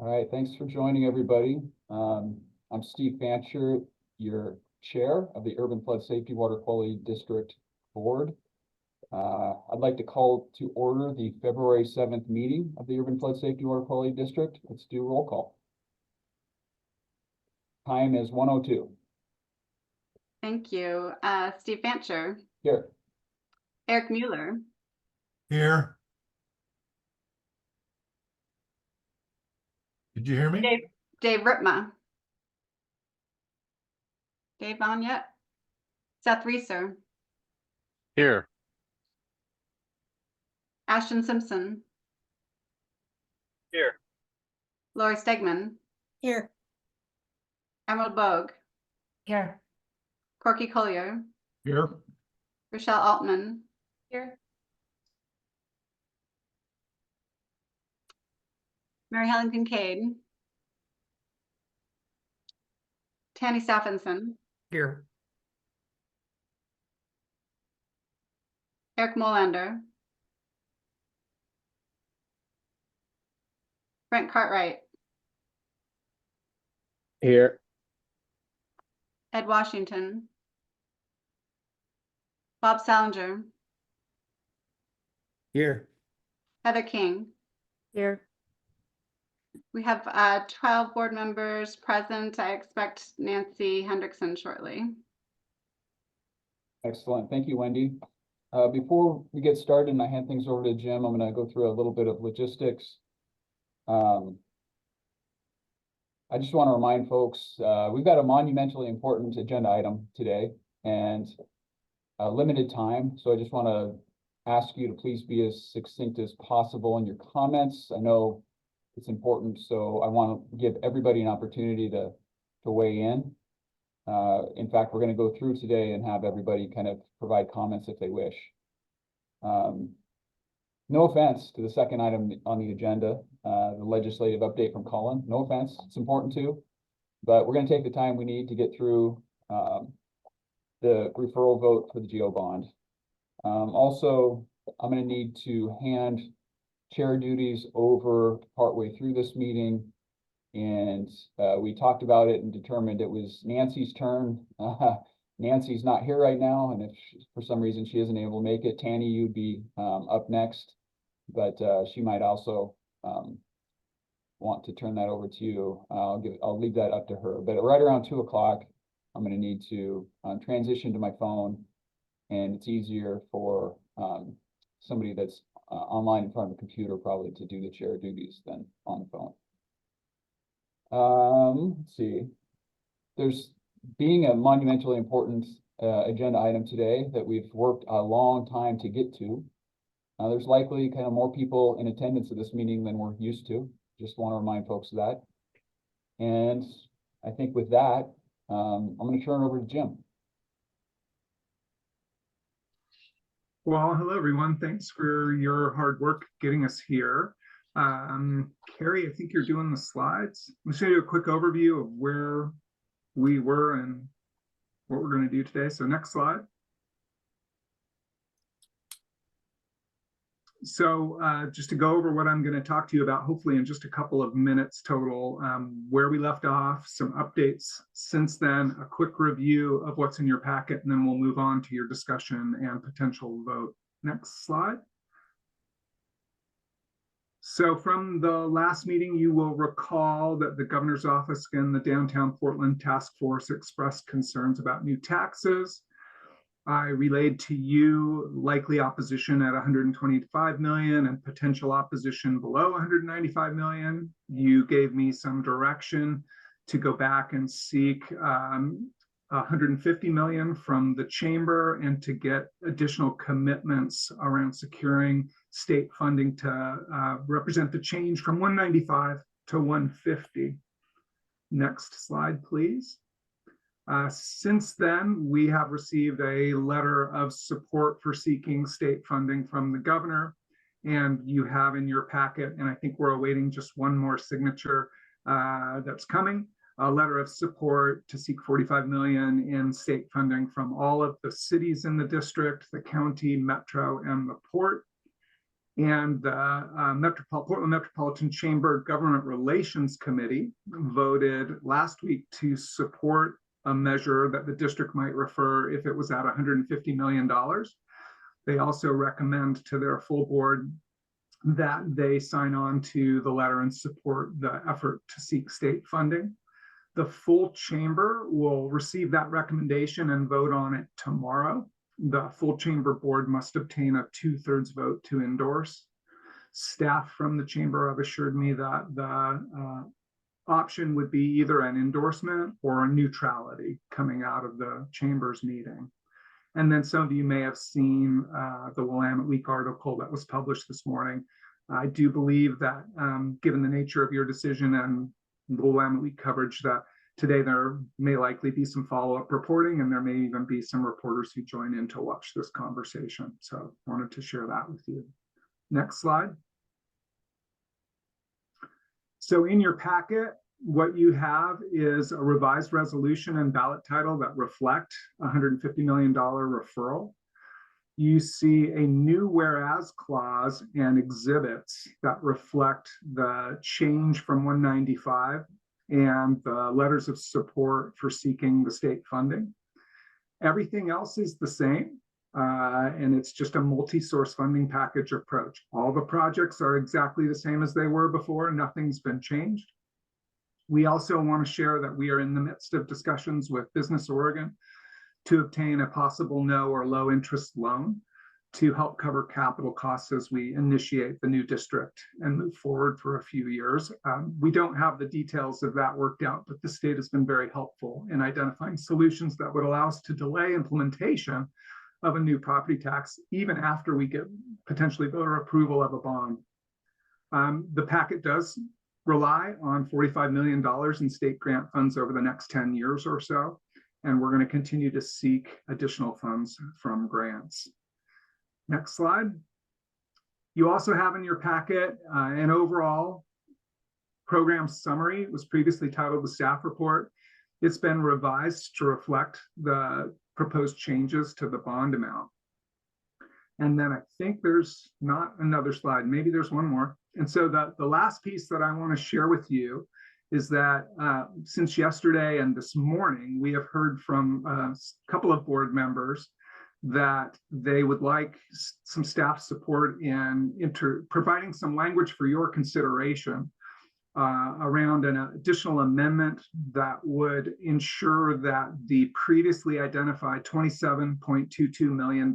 All right, thanks for joining, everybody. I'm Steve Fancher, your chair of the Urban Flood Safety Water Quality District Board. I'd like to call to order the February 7th meeting of the Urban Flood Safety Water Quality District. Let's do roll call. Time is 1:02. Thank you. Steve Fancher. Here. Eric Mueller. Here. Did you hear me? Dave Ripma. Dave on yet? Seth Reeser. Here. Ashton Simpson. Here. Lori Stegman. Here. Emerald Bogue. Here. Corky Collier. Here. Rochelle Altman. Here. Mary Helen Kincaid. Tanny Stephenson. Here. Eric Molander. Brent Cartwright. Here. Ed Washington. Bob Salinger. Here. Heather King. Here. We have 12 board members present. I expect Nancy Hendrickson shortly. Excellent. Thank you, Wendy. Before we get started and I hand things over to Jim, I'm going to go through a little bit of logistics. I just want to remind folks, we've got a monumentally important agenda item today and a limited time. So I just want to ask you to please be as succinct as possible in your comments. I know it's important, so I want to give everybody an opportunity to weigh in. In fact, we're going to go through today and have everybody kind of provide comments if they wish. No offense to the second item on the agenda, the legislative update from Colin. No offense, it's important too, but we're going to take the time we need to get through the referral vote for the GO bond. Also, I'm going to need to hand chair duties over partway through this meeting. And we talked about it and determined it was Nancy's turn. Nancy's not here right now. And if for some reason she isn't able to make it, Tanny, you'd be up next. But she might also want to turn that over to you. I'll leave that up to her. But right around 2 o'clock, I'm going to need to transition to my phone. And it's easier for somebody that's online in front of a computer probably to do the chair duties than on the phone. Let's see. There's being a monumentally important agenda item today that we've worked a long time to get to. There's likely kind of more people in attendance at this meeting than we're used to. Just want to remind folks of that. And I think with that, I'm going to turn it over to Jim. Well, hello, everyone. Thanks for your hard work getting us here. Carrie, I think you're doing the slides. I'm going to show you a quick overview of where we were and what we're going to do today. So next slide. So just to go over what I'm going to talk to you about, hopefully in just a couple of minutes total, where we left off, some updates since then, a quick review of what's in your packet, and then we'll move on to your discussion and potential vote. Next slide. So from the last meeting, you will recall that the governor's office and the downtown Portland task force expressed concerns about new taxes. I relayed to you likely opposition at 125 million and potential opposition below 195 million. You gave me some direction to go back and seek 150 million from the chamber and to get additional commitments around securing state funding to represent the change from 195 to 150. Next slide, please. Since then, we have received a letter of support for seeking state funding from the governor, and you have in your packet, and I think we're awaiting just one more signature that's coming, a letter of support to seek 45 million in state funding from all of the cities in the district, the county, metro, and the port. And the Portland Metropolitan Chamber Government Relations Committee voted last week to support a measure that the district might refer if it was at $150 million. They also recommend to their full board that they sign on to the letter and support the effort to seek state funding. The full chamber will receive that recommendation and vote on it tomorrow. The full chamber board must obtain a 2/3 vote to endorse. Staff from the chamber have assured me that the option would be either an endorsement or a neutrality coming out of the chamber's meeting. And then some of you may have seen the Willamette Week article that was published this morning. I do believe that given the nature of your decision and the Willamette Week coverage, that today there may likely be some follow-up reporting, and there may even be some reporters who join in to watch this conversation. So I wanted to share that with you. Next slide. So in your packet, what you have is a revised resolution and ballot title that reflect $150 million referral. You see a new whereas clause and exhibits that reflect the change from 195 and the letters of support for seeking the state funding. Everything else is the same, and it's just a multi-source funding package approach. All the projects are exactly the same as they were before. Nothing's been changed. We also want to share that we are in the midst of discussions with Business Oregon to obtain a possible no or low interest loan to help cover capital costs as we initiate the new district and move forward for a few years. We don't have the details of that worked out, but the state has been very helpful in identifying solutions that would allow us to delay implementation of a new property tax, even after we get potentially voter approval of a bond. The packet does rely on $45 million in state grant funds over the next 10 years or so, and we're going to continue to seek additional funds from grants. Next slide. You also have in your packet an overall program summary. It was previously titled the staff report. It's been revised to reflect the proposed changes to the bond amount. And then I think there's not another slide. Maybe there's one more. And so the last piece that I want to share with you is that since yesterday and this morning, we have heard from a couple of board members that they would like some staff support in providing some language for your consideration around an additional amendment that would ensure that the previously identified $27.22 million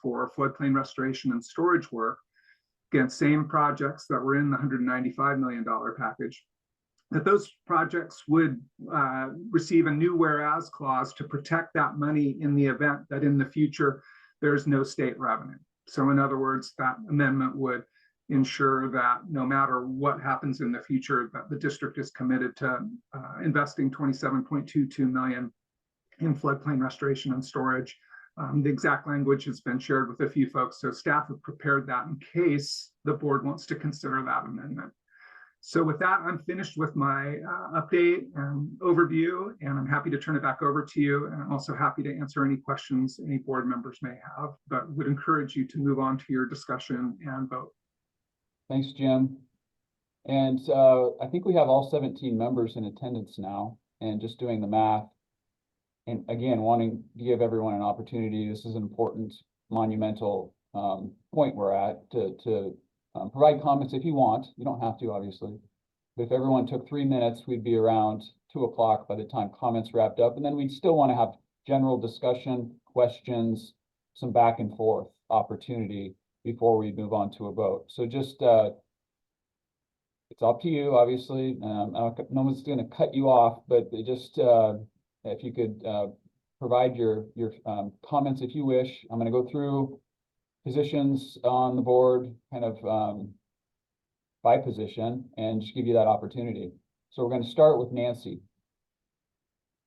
for floodplain restoration and storage work, again, same projects that were in the $195 million package, that those projects would receive a new whereas clause to protect that money in the event that in the future there's no state revenue. So in other words, that amendment would ensure that no matter what happens in the future, that the district is committed to investing $27.22 million in floodplain restoration and storage. The exact language has been shared with a few folks, so staff have prepared that in case the board wants to consider that amendment. So with that, I'm finished with my update and overview, and I'm happy to turn it back over to you. And I'm also happy to answer any questions any board members may have, but would encourage you to move on to your discussion and vote. Thanks, Jim. And I think we have all 17 members in attendance now, and just doing the math. And again, wanting to give everyone an opportunity. This is an important, monumental point we're at to provide comments if you want. You don't have to, obviously. But if everyone took 3 minutes, we'd be around 2 o'clock by the time comments wrapped up. And then we'd still want to have general discussion, questions, some back and forth opportunity before we move on to a vote. So just, it's up to you, obviously. No one's going to cut you off, but just if you could provide your comments if you wish. I'm going to go through positions on the board, kind of by position, and just give you that opportunity. So we're going to start with Nancy.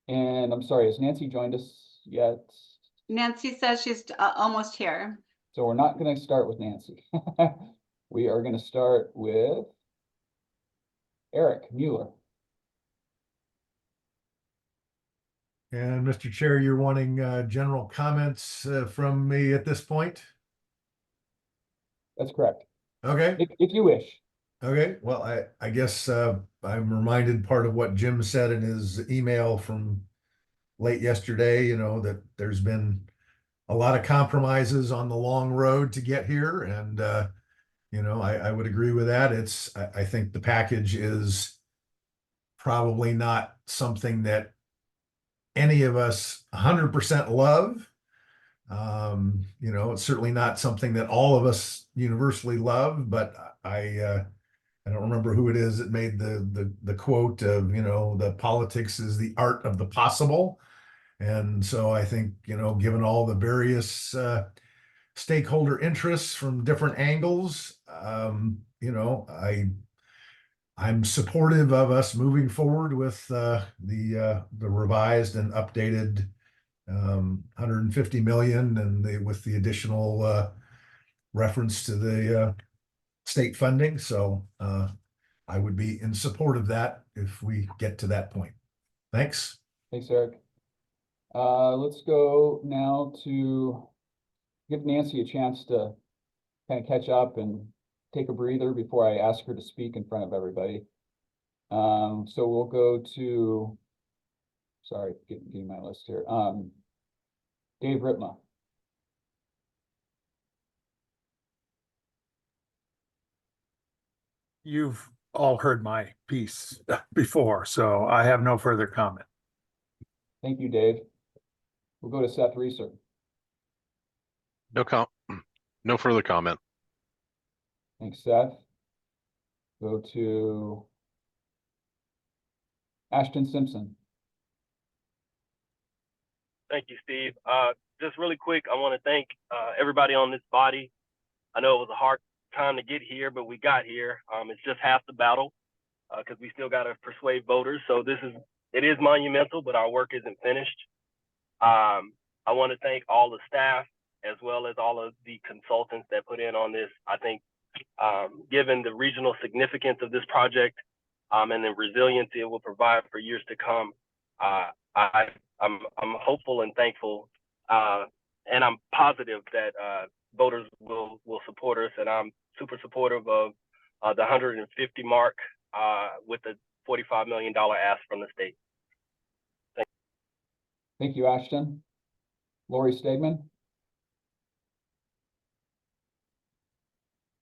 And I'm sorry, has Nancy joined us yet? Nancy says she's almost here. So we're not going to start with Nancy. We are going to start with Eric Mueller. And Mr. Chair, you're wanting general comments from me at this point? That's correct. Okay, if you wish. okay. Well, I guess I'm reminded part of what Jim said in his email from late yesterday, that there's been a lot of compromises on the long road to get here. And, I would agree with that. I think the package is probably not something that any of us 100% love. It's certainly not something that all of us universally love, but I don't remember who it is that made the quote of, the politics is the art of the possible. And so I think, given all the various stakeholder interests from different angles, I'm supportive of us moving forward with the revised and updated 150 million and with the additional reference to the state funding. So I would be in support of that if we get to that point. Thanks. Thanks, Eric. Let's go now to give Nancy a chance to kind of catch up and take a breather before I ask her to speak in front of everybody. So we'll go to, sorry, getting my list here. Dave Ritma. You've all heard my piece before, so I have no further comment. Thank you, Dave. We'll go to Seth Reeser. No further comment. Thanks, Seth. Go to Ashton Simpson. Thank you, Steve. Just really quick, I want to thank everybody on this body. I know it was a hard time to get here, but we got here. It's just half the battle because we still got to persuade voters. So it is monumental, but our work isn't finished. I want to thank all the staff as well as all of the consultants that put in on this. I think given the regional significance of this project and the resiliency it will provide for years to come, I'm hopeful and thankful, and I'm positive that voters will support us, and I'm super supportive of the 150 mark with the $45 million ask from the state. Thank you, Ashton. Lori Stegman.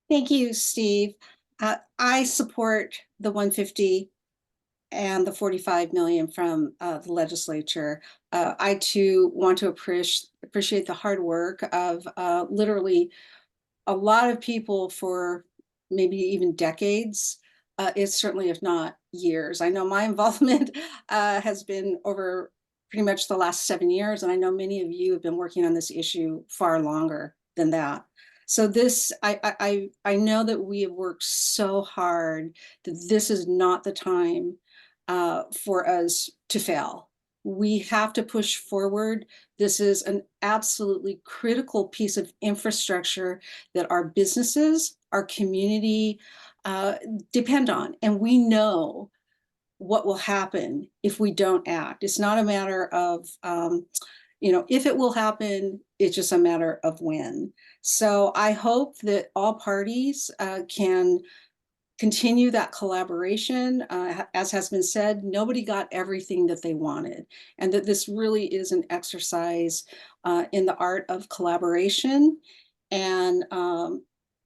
Thank you, Steve. I support the 150 and the 45 million from the legislature. I too want to appreciate the hard work of literally a lot of people for maybe even decades. It's certainly, if not years. I know my involvement has been over pretty much the last 7 years, and I know many of you have been working on this issue far longer than that. So this, I know that we have worked so hard that this is not the time for us to fail. We have to push forward. This is an absolutely critical piece of infrastructure that our businesses, our community depend on. And we know what will happen if we don't act. It's not a matter of, if it will happen, it's just a matter of when. So I hope that all parties can continue that collaboration. As has been said, nobody got everything that they wanted, and that this really is an exercise in the art of collaboration and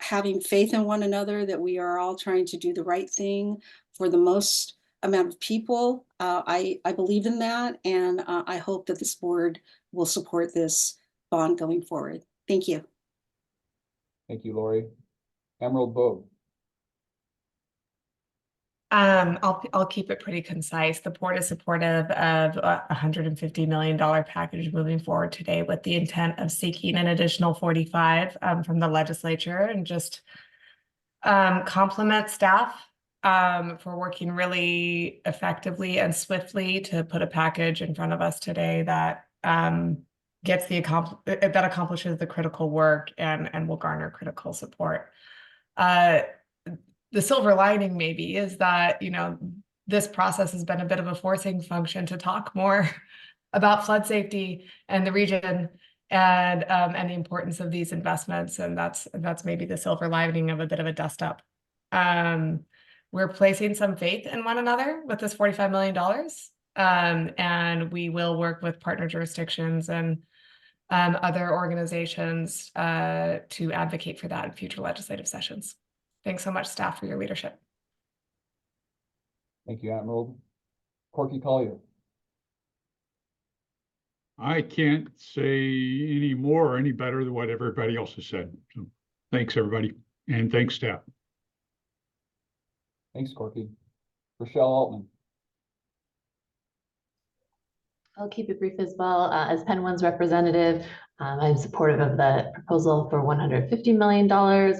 having faith in one another, that we are all trying to do the right thing for the most amount of people. I believe in that, and I hope that this board will support this bond going forward. Thank you. Thank you, Lori. Emerald Bogue. I'll keep it pretty concise. The board is supportive of a $150 million package moving forward today with the intent of seeking an additional 45 from the legislature, and just compliment staff for working really effectively and swiftly to put a package in front of us today that accomplishes the critical work and will garner critical support. The silver lining maybe is that, this process has been a bit of a forcing function to talk more about flood safety and the region and the importance of these investments. And that's maybe the silver lining of a bit of a dust up. We're placing some faith in one another with this $45 million. And we will work with partner jurisdictions and other organizations to advocate for that in future legislative sessions. Thanks so much, staff, for your leadership. Thank you, Admiral. Corky Collier. I can't say any more or any better than what everybody else has said. So thanks, everybody. And thanks, staff. Thanks, Corky. Rochelle Altman. I'll keep it brief as well. As Penn One's representative, I'm supportive of the proposal for $150 million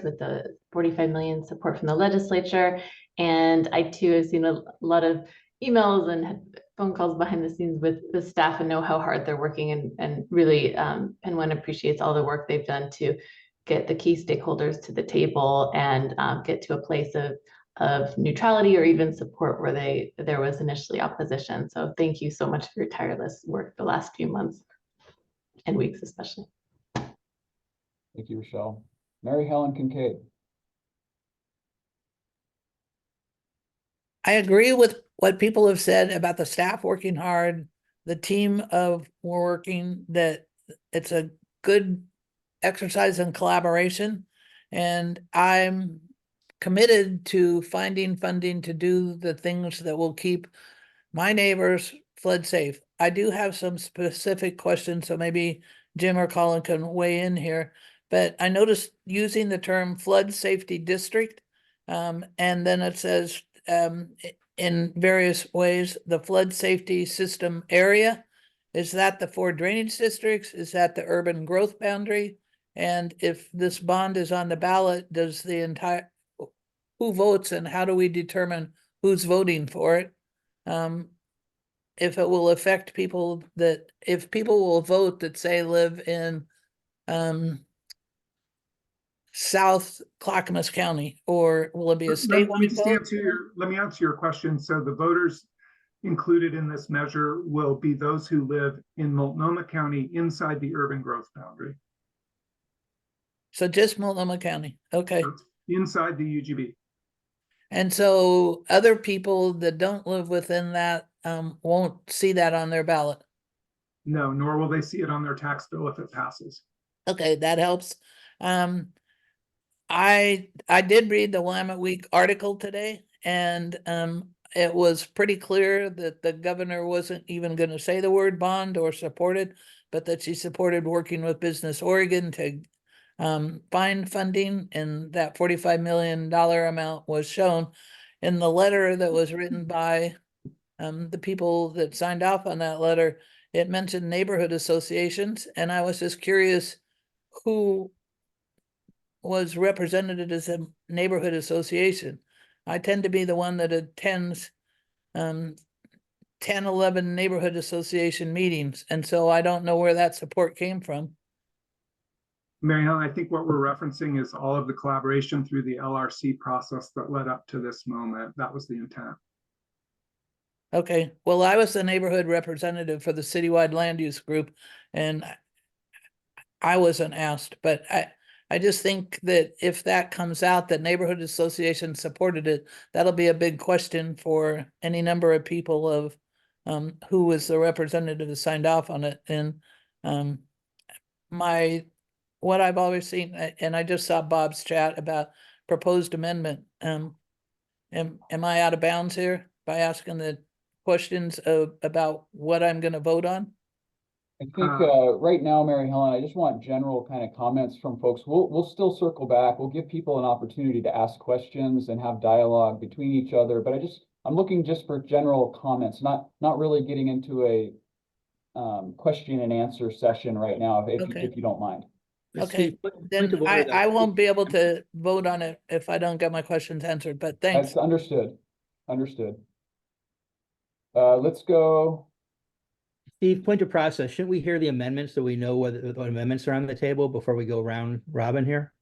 with the 45 million support from the legislature. And I too have seen a lot of emails and phone calls behind the scenes with the staff and know how hard they're working, and really Penn One appreciates all the work they've done to get the key stakeholders to the table and get to a place of neutrality or even support where there was initially opposition. So thank you so much for your tireless work the last few months and weeks especially. Thank you, Rochelle. Mary Helen Kincaid. I agree with what people have said about the staff working hard, the team of working, that it's a good exercise in collaboration. And I'm committed to finding funding to do the things that will keep my neighbors flood safe. I do have some specific questions, so maybe Jim or Colin can weigh in here. But I noticed using the term flood safety district, and then it says in various ways, the flood safety system area. Is that the 4 drainage districts? Is that the urban growth boundary? And if this bond is on the ballot, does the entire, who votes and how do we determine who's voting for it? If it will affect people that, if people will vote that say live in South Clackamas County, or will it be a statewide vote? Let me answer your question. So the voters included in this measure will be those who live in Multnomah County inside the urban growth boundary. So just Multnomah County, okay. That's inside the UGB. And so other people that don't live within that won't see that on their ballot. No, nor will they see it on their tax bill if it passes. Okay, that helps. I did read the Willamette Week article today, and it was pretty clear that the governor wasn't even going to say the word bond or support it, but that she supported working with Business Oregon to find funding, and that $45 million amount was shown in the letter that was written by the people that signed off on that letter. It mentioned neighborhood associations, and I was just curious who was represented as a neighborhood association. I tend to be the one that attends 10, 11 neighborhood association meetings, and so I don't know where that support came from. Mary Helen, I think what we're referencing is all of the collaboration through the LRC process that led up to this moment. That was the intent. Okay, well, I was the neighborhood representative for the citywide land use group, and I wasn't asked, but I just think that if that comes out, that neighborhood associations supported it, that'll be a big question for any number of people of who was the representative that signed off on it. And what I've always seen, and I just saw Bob's chat about proposed amendment. Am I out of bounds here by asking the questions about what I'm going to vote on? I think right now, Mary Helen, I just want general kind of comments from folks. We'll still circle back. We'll give people an opportunity to ask questions and have dialogue between each other. But I'm looking just for general comments, not really getting into a question and answer session right now, if you don't mind. Okay, then I won't be able to vote on it if I don't get my questions answered, but thanks. That's understood. Understood. Let's go. Steve, point of process, shouldn't we hear the amendments so we know what amendments are on the table before we go round robin here?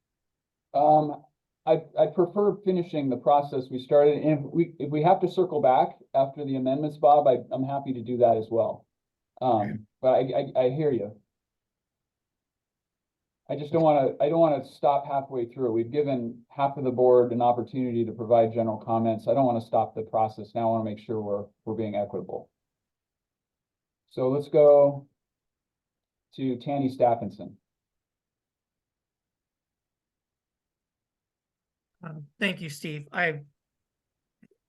I prefer finishing the process we started, and if we have to circle back after the amendments, Bob, I'm happy to do that as well. But I hear you. I just don't want to stop halfway through. We've given half of the board an opportunity to provide general comments. I don't want to stop the process. Now I want to make sure we're being equitable. So let's go to Tanny Stephenson. Thank you, Steve. I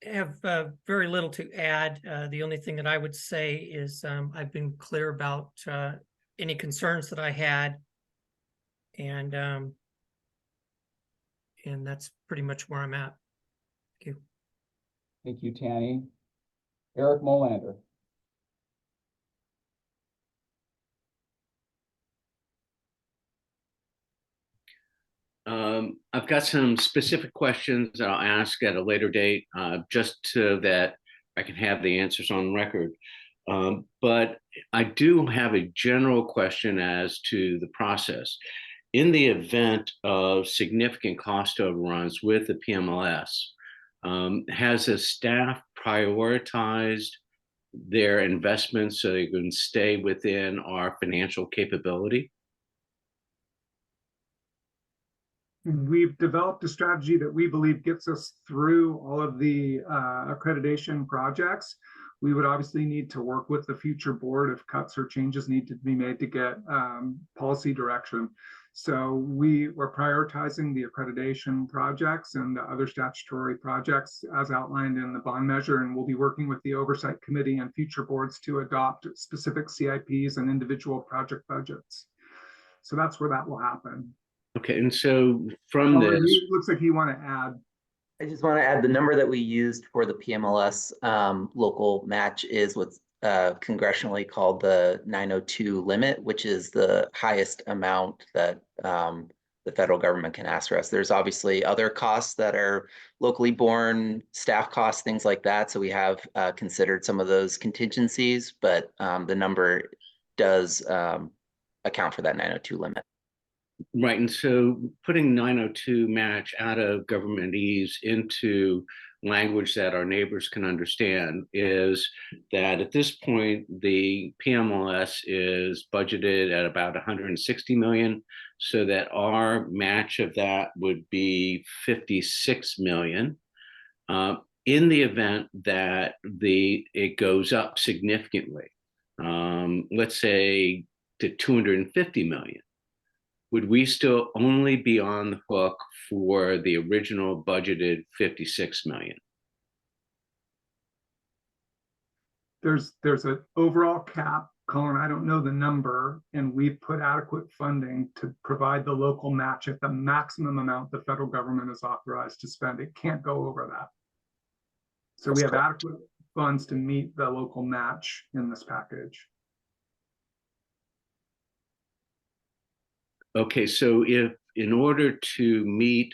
have very little to add. The only thing that I would say is I've been clear about any concerns that I had, and that's pretty much where I'm at. Thank you. Thank you, Tanny. Eric Molander. I've got some specific questions that I'll ask at a later date, just so that I can have the answers on record. But I do have a general question as to the process. In the event of significant cost overruns with the PMLS, has the staff prioritized their investments so they can stay within our financial capability? We've developed a strategy that we believe gets us through all of the accreditation projects. We would obviously need to work with the future board if cuts or changes need to be made to get policy direction. So we're prioritizing the accreditation projects and the other statutory projects as outlined in the bond measure, and we'll be working with the oversight committee and future boards to adopt specific CIPs and individual project budgets. So that's where that will happen. Okay, and so from this, looks like you want to add. I just want to add the number that we used for the PMLS local match is what's congressionally called the 902 limit, which is the highest amount that the federal government can ask for us. There's obviously other costs that are locally borne, staff costs, things like that. So we have considered some of those contingencies, but the number does account for that 902 limit. right, and so putting 902 match out of government ease into language that our neighbors can understand is that at this point, the PMLS is budgeted at about 160 million, so that our match of that would be 56 million. In the event that it goes up significantly, let's say to 250 million, would we still only be on the hook for the original budgeted 56 million? There's an overall cap, Colin, I don't know the number, and we've put adequate funding to provide the local match at the maximum amount the federal government is authorized to spend. It can't go over that. So we have adequate funds to meet the local match in this package. Okay, so if in order to meet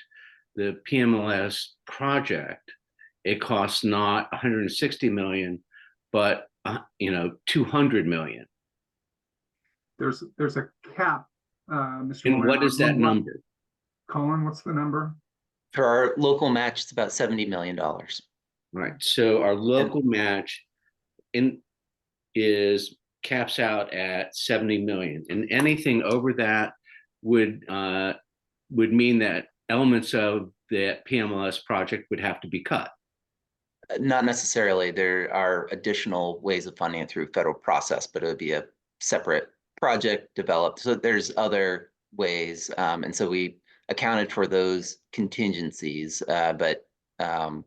the PMLS project, it costs not 160 million, but 200 million. There's a cap, Mr. And Moore. what is that number? Colin, what's the number? For our local match, it's about $70 million. Right. So our local match caps out at 70 million, and anything over that would mean that elements of the PMLS project would have to be cut. Not necessarily. There are additional ways of funding it through federal process, but it would be a separate project developed. So there's other ways, and so we accounted for those contingencies. But yeah,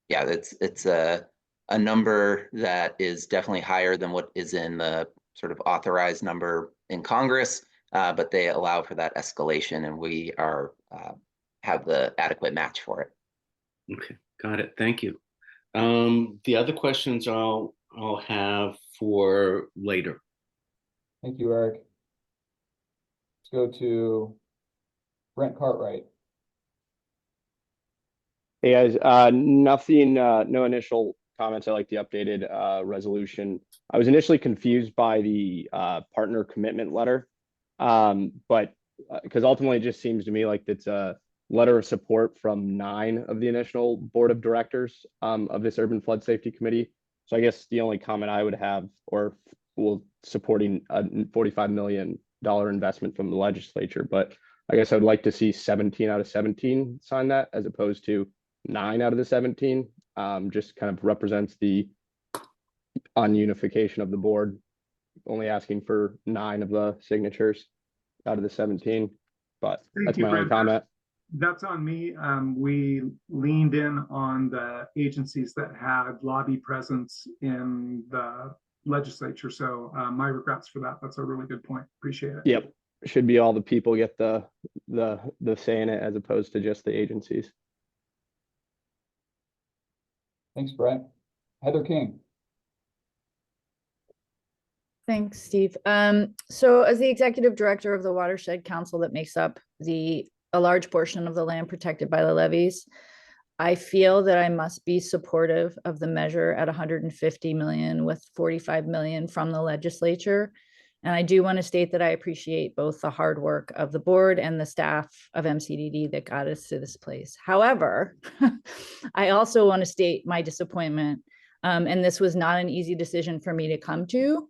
it's a number that is definitely higher than what is in the sort of authorized number in Congress. But they allow for that escalation, and we have the adequate match for it. Okay, got it. Thank you. The other questions I'll have for later. Thank you, Eric. Let's go to Brent Cartwright. Hey guys, nothing, no initial comments. I like the updated resolution. I was initially confused by the partner commitment letter. But because ultimately it just seems to me like it's a letter of support from 9 of the initial board of directors of this urban flood safety committee. So I guess the only comment I would have, or supporting a 45 million investment from the legislature, but I guess I would like to see 17 out of 17 sign that as opposed to 9 out of the 17. Just kind of represents the ununification of the board, only asking for 9 of the signatures out of the 17. But Thank that's you, my only Brent. comment. That's on me. We leaned in on the agencies that had lobby presence in the legislature. So my regrets for that. That's a really good point. Appreciate it. Yep. Should be all the people get the say in it as opposed to just the agencies. Thanks, Brett. Heather King. Thanks, Steve. So as the executive director of the Watershed Council that makes up a large portion of the land protected by the levees, I feel that I must be supportive of the measure at 150 million with 45 million from the legislature. And I do want to state that I appreciate both the hard work of the board and the staff of MCDD that got us to this place. However, I also want to state my disappointment. And this was not an easy decision for me to come to,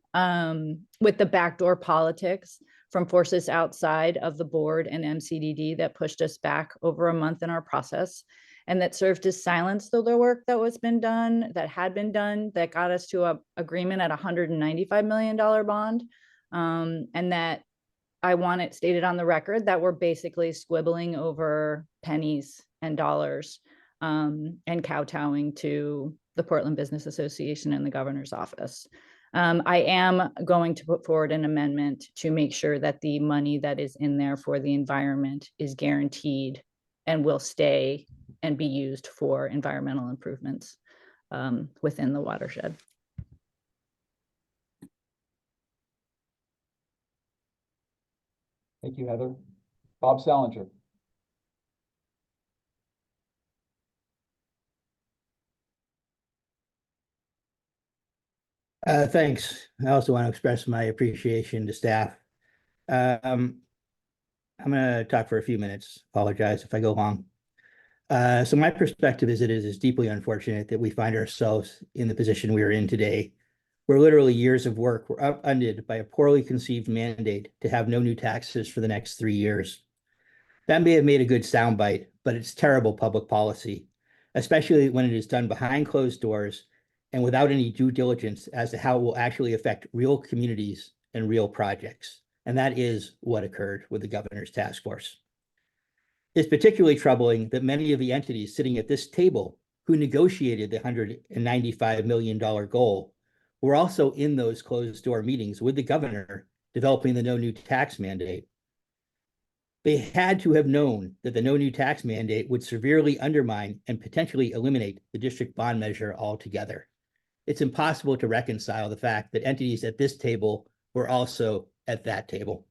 with the backdoor politics from forces outside of the board and MCDD that pushed us back over a month in our process, and that served to silence the work that had been done, that got us to a agreement at $195 million bond. And that I want it stated on the record that we're basically squibbling over pennies and dollars, and kowtowing to the Portland Business Association and the governor's office. I am going to put forward an amendment to make sure that the money that is in there for the environment is guaranteed and will stay and be used for environmental improvements within the watershed. Thank you, Heather. Bob Salinger. Thanks. I also want to express my appreciation to staff. I'm going to talk for a few minutes. Apologize if I go long. So my perspective is it is deeply unfortunate that we find ourselves in the position we are in today, where literally years of work were upended by a poorly conceived mandate to have no new taxes for the next 3 years. That may have made a good soundbite, but it's terrible public policy, especially when it is done behind closed doors and without any due diligence as to how it will actually affect real communities and real projects. And that is what occurred with the governor's task force. It's particularly troubling that many of the entities sitting at this table who negotiated the $195 million goal were also in those closed door meetings with the governor developing the no new tax mandate. They had to have known that the no new tax mandate would severely undermine and potentially eliminate the district bond measure altogether. It's impossible to reconcile the fact that entities at this table were also at that table.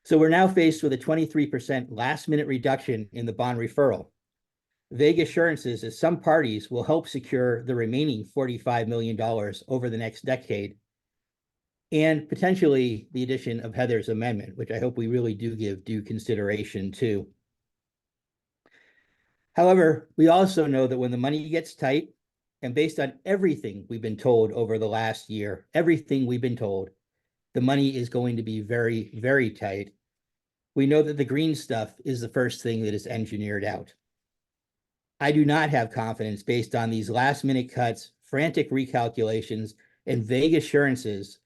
So we're now faced with a 23% last minute reduction in the bond referral. Vague assurances that some parties will help secure the remaining $45 million over the next decade, and potentially the addition of Heather's amendment, which I hope we really do give due consideration to. However, we also know that when the money gets tight, and based on everything we've been told over the last year, the money is going to be very, very tight. We know that the green stuff is the first thing that is engineered out. I do not have confidence based on these last minute cuts, frantic recalculations, and vague assurances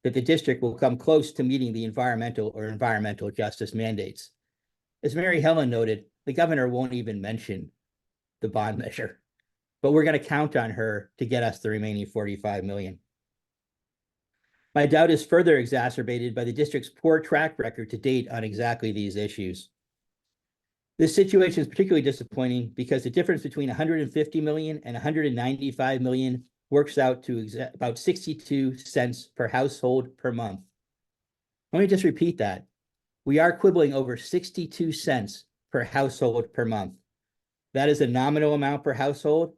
that the district will come close to meeting the environmental justice mandates. As Mary Helen noted, the governor won't even mention the bond measure, but we're going to count on her to get us the remaining 45 million. My doubt is further exacerbated by the district's poor track record to date on exactly these issues. This situation is particularly disappointing because the difference between 150 million and 195 million works out to about 62 cents per household per month. Let me just repeat that. We are quibbling over 62 cents per household per month. That is a nominal amount per household,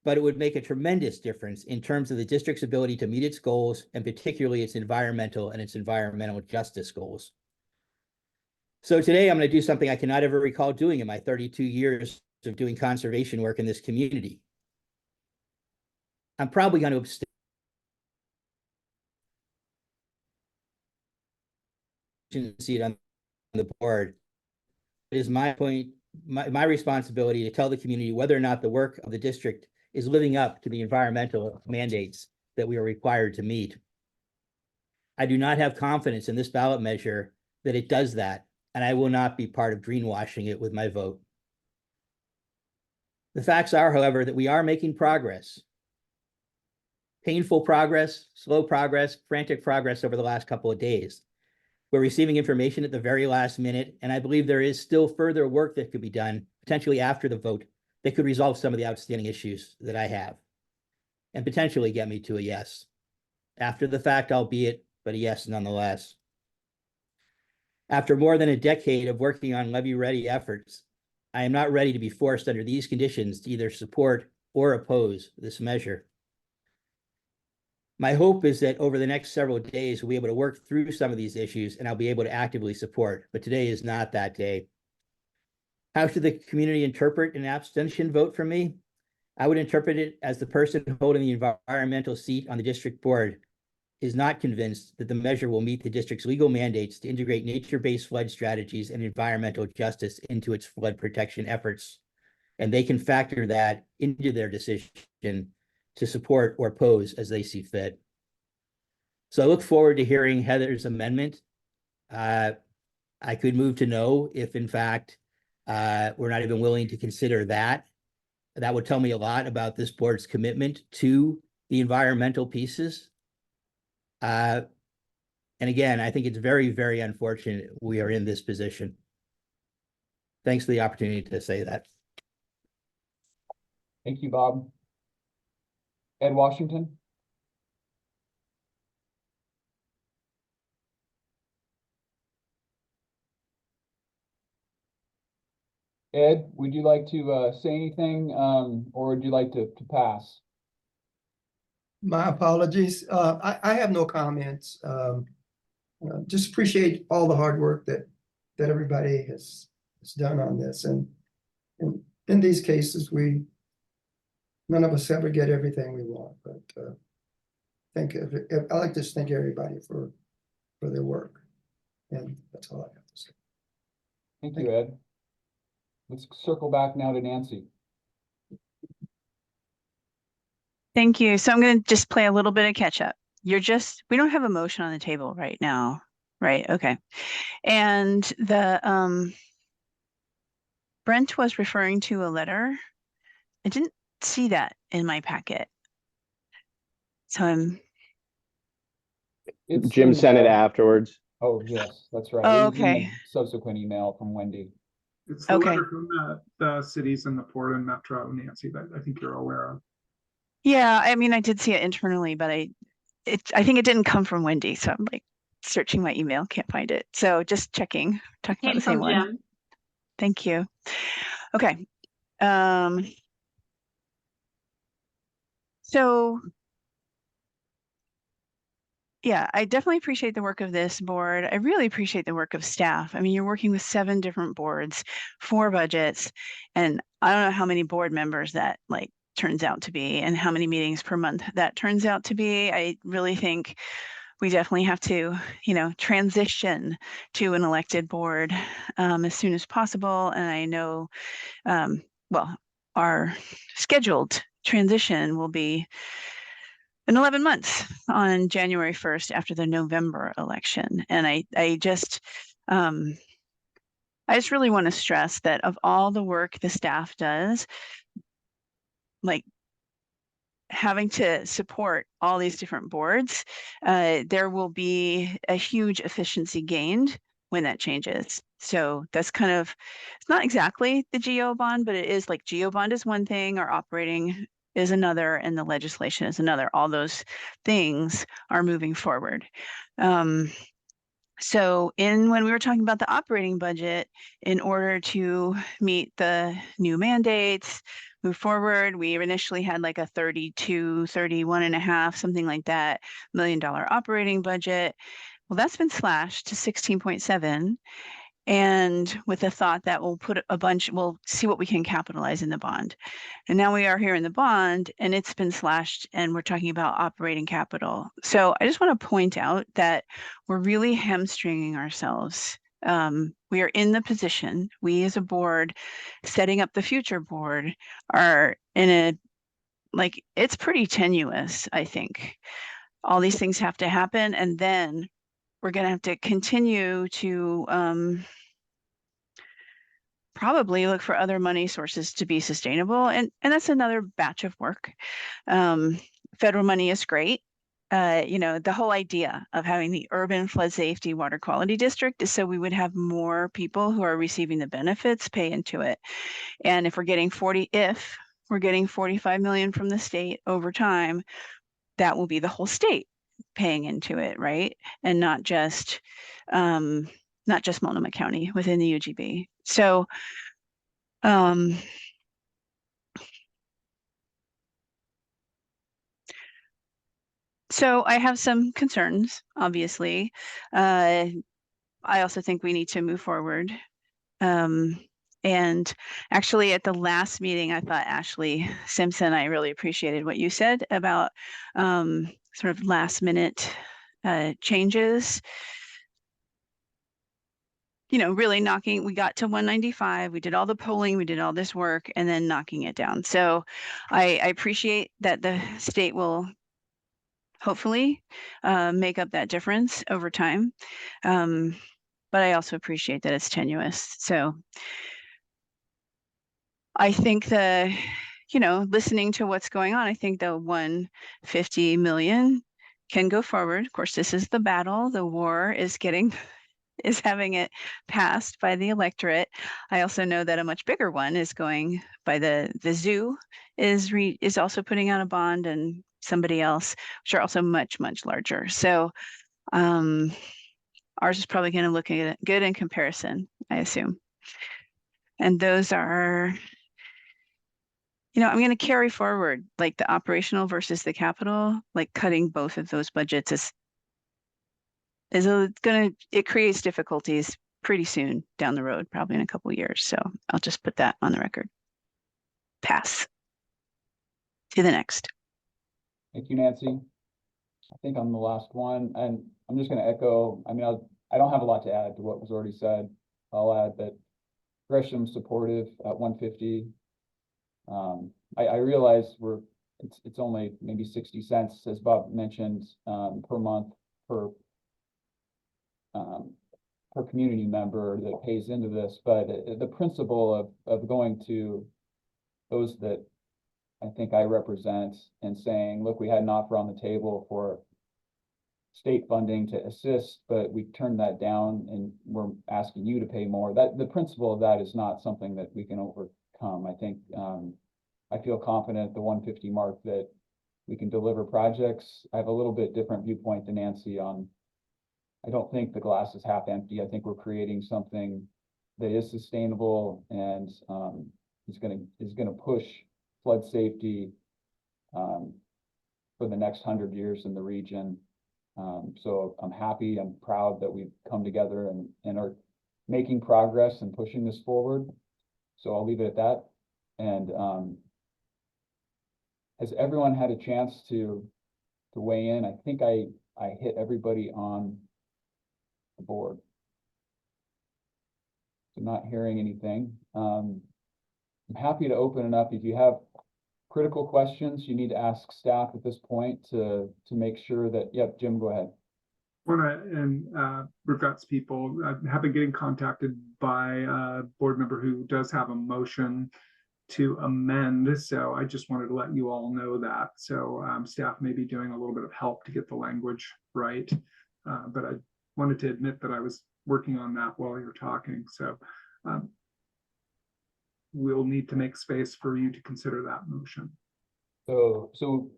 but it would make a tremendous difference in terms of the district's ability to meet its goals, and particularly its environmental and its environmental justice goals. So today I'm going to do something I cannot ever recall doing in my 32 years of doing conservation work in this community. I'm probably going to abstain. seat on the board. It is my responsibility to tell the community whether or not the work of the district is living up to the environmental mandates that we are required to meet. I do not have confidence in this ballot measure that it does that, and I will not be part of greenwashing it with my vote. The facts are, however, that we are making progress. Painful progress, slow progress, frantic progress over the last couple of days. We're receiving information at the very last minute, and I believe there is still further work that could be done, potentially after the vote, that could resolve some of the outstanding issues that I have, and potentially get me to a yes. After the fact, albeit, but a yes nonetheless. After more than a decade of working on levy-ready efforts, I am not ready to be forced under these conditions to either support or oppose this measure. My hope is that over the next several days, we'll be able to work through some of these issues and I'll be able to actively support, but today is not that day. How should the community interpret an abstention vote from me? I would interpret it as the person holding the environmental seat on the district board is not convinced that the measure will meet the district's legal mandates to integrate nature-based flood strategies and environmental justice into its flood protection efforts. And they can factor that into their decision to support or oppose as they see fit. So I look forward to hearing Heather's amendment. I could move to no if in fact we're not even willing to consider that. That would tell me a lot about this board's commitment to the environmental pieces. And again, I think it's very, very unfortunate we are in this position. Thanks for the opportunity to say that. Thank you, Bob. Ed Washington. Ed, would you like to say anything, or would you like to pass? My apologies. I have no comments. Just appreciate all the hard work that everybody has done on this. And in these cases, none of us ever get everything we want, but I like to thank everybody for their work. And that's all I have to say. Thank you, Ed. Let's circle back now to Nancy. Thank you. So I'm going to just play a little bit of catch up. We don't have a motion on the table right now, right? Okay. And Brent was referring to a letter. I didn't see that in my packet. So Jim sent it afterwards. Oh, yes, that's right. Oh, It was in okay. the subsequent email from Wendy. It's the Okay. letter from the cities and the Port and Metro, Nancy, that I think you're aware of. Yeah, I mean, I did see it internally, but I think it didn't come from Wendy. So I'm like searching my email, can't find it. So just checking, talking about the same one. Thank you. Okay. So yeah, I definitely appreciate the work of this board. I really appreciate the work of staff. I mean, you're working with 7 different boards, 4 budgets, and I don't know how many board members that like turns out to be and how many meetings per month that turns out to be. I really think we definitely have to, transition to an elected board as soon as possible. And I know, our scheduled transition will be in 11 months on January 1st after the November election. And I just really want to stress that of all the work the staff does, like having to support all these different boards, there will be a huge efficiency gained when that changes. So that's kind of, it's not exactly the GO bond, but it is like GO bond is one thing, our operating is another, and the legislation is another. All those things are moving forward. So when we were talking about the operating budget, in order to meet the new mandates, move forward, we initially had like a 31 and a half, something like that, $1 million operating budget. Well, that's been slashed to 16.7. and with the thought that we'll see what we can capitalize in the bond. And now we are here in the bond and it's been slashed and we're talking about operating capital. So I just want to point out that we're really hamstringing ourselves. We are in the position, we as a board, setting up the future board, are in a, like, it's pretty tenuous, I think. All these things have to happen, and then we're going to have to continue to probably look for other money sources to be sustainable. And that's another batch of work. Federal money is great. You know, the whole idea of having the urban flood safety water quality district is so we would have more people who are receiving the benefits pay into it. And if we're getting 45 million from the state over time, that will be the whole state paying into it, right? And not just Multnomah County within the UGB. So so I have some concerns, obviously. I also think we need to move forward. And actually at the last meeting, I thought Ashley Simpson, I really appreciated what you said about sort of last minute changes. You know, really we got to 195, we did all the polling, we did all this work, and then knocking it down. So I appreciate that the state will hopefully make up that difference over time. But I also appreciate that it's tenuous. So I think listening to what's going on, I think the 150 million can go forward. Of course, this is the battle. The war is having it passed by the electorate. I also know that a much bigger one is going by the zoo is also putting out a bond, and somebody else, which are also much, much larger. So ours is probably going to look good in comparison, I assume. And those are, I'm going to carry forward like the operational versus the capital, like cutting both of those budgets it creates difficulties pretty soon down the road, probably in a couple of years. So I'll just put that on the record. Pass to the next. Thank you, Nancy. I think I'm the last one, and I'm just going to echo. I mean, I don't have a lot to add to what was already said. I'll add that Gresham's supportive at 150. I realize it's only maybe 60 cents, as Bob mentioned, per month per community member that pays into this, but the principle of going to those that I think I represent and saying, look, we had an offer on the table for state funding to assist, but we turned that down and we're asking you to pay more. That the principle of that is not something that we can overcome. I think I feel confident at the 150 mark that we can deliver projects. I have a little bit different viewpoint than Nancy on. I don't think the glass is half empty. I think we're creating something that is sustainable and is going to push flood safety for the next 100 years in the region. So I'm happy, I'm proud that we've come together and are making progress and pushing this forward. So I'll leave it at that. And has everyone had a chance to weigh in? I think I hit everybody on the board. So not hearing anything. I'm happy to open it up. If you have critical questions, you need to ask staff at this point to make sure that, yep, Jim, go ahead. Regrets people have been getting contacted by a board member who does have a motion to amend. So I just wanted to let you all know that. So staff may be doing a little bit of help to get the language right. But I wanted to admit that I was working on that while you were talking. So we'll need to make space for you to consider that motion. So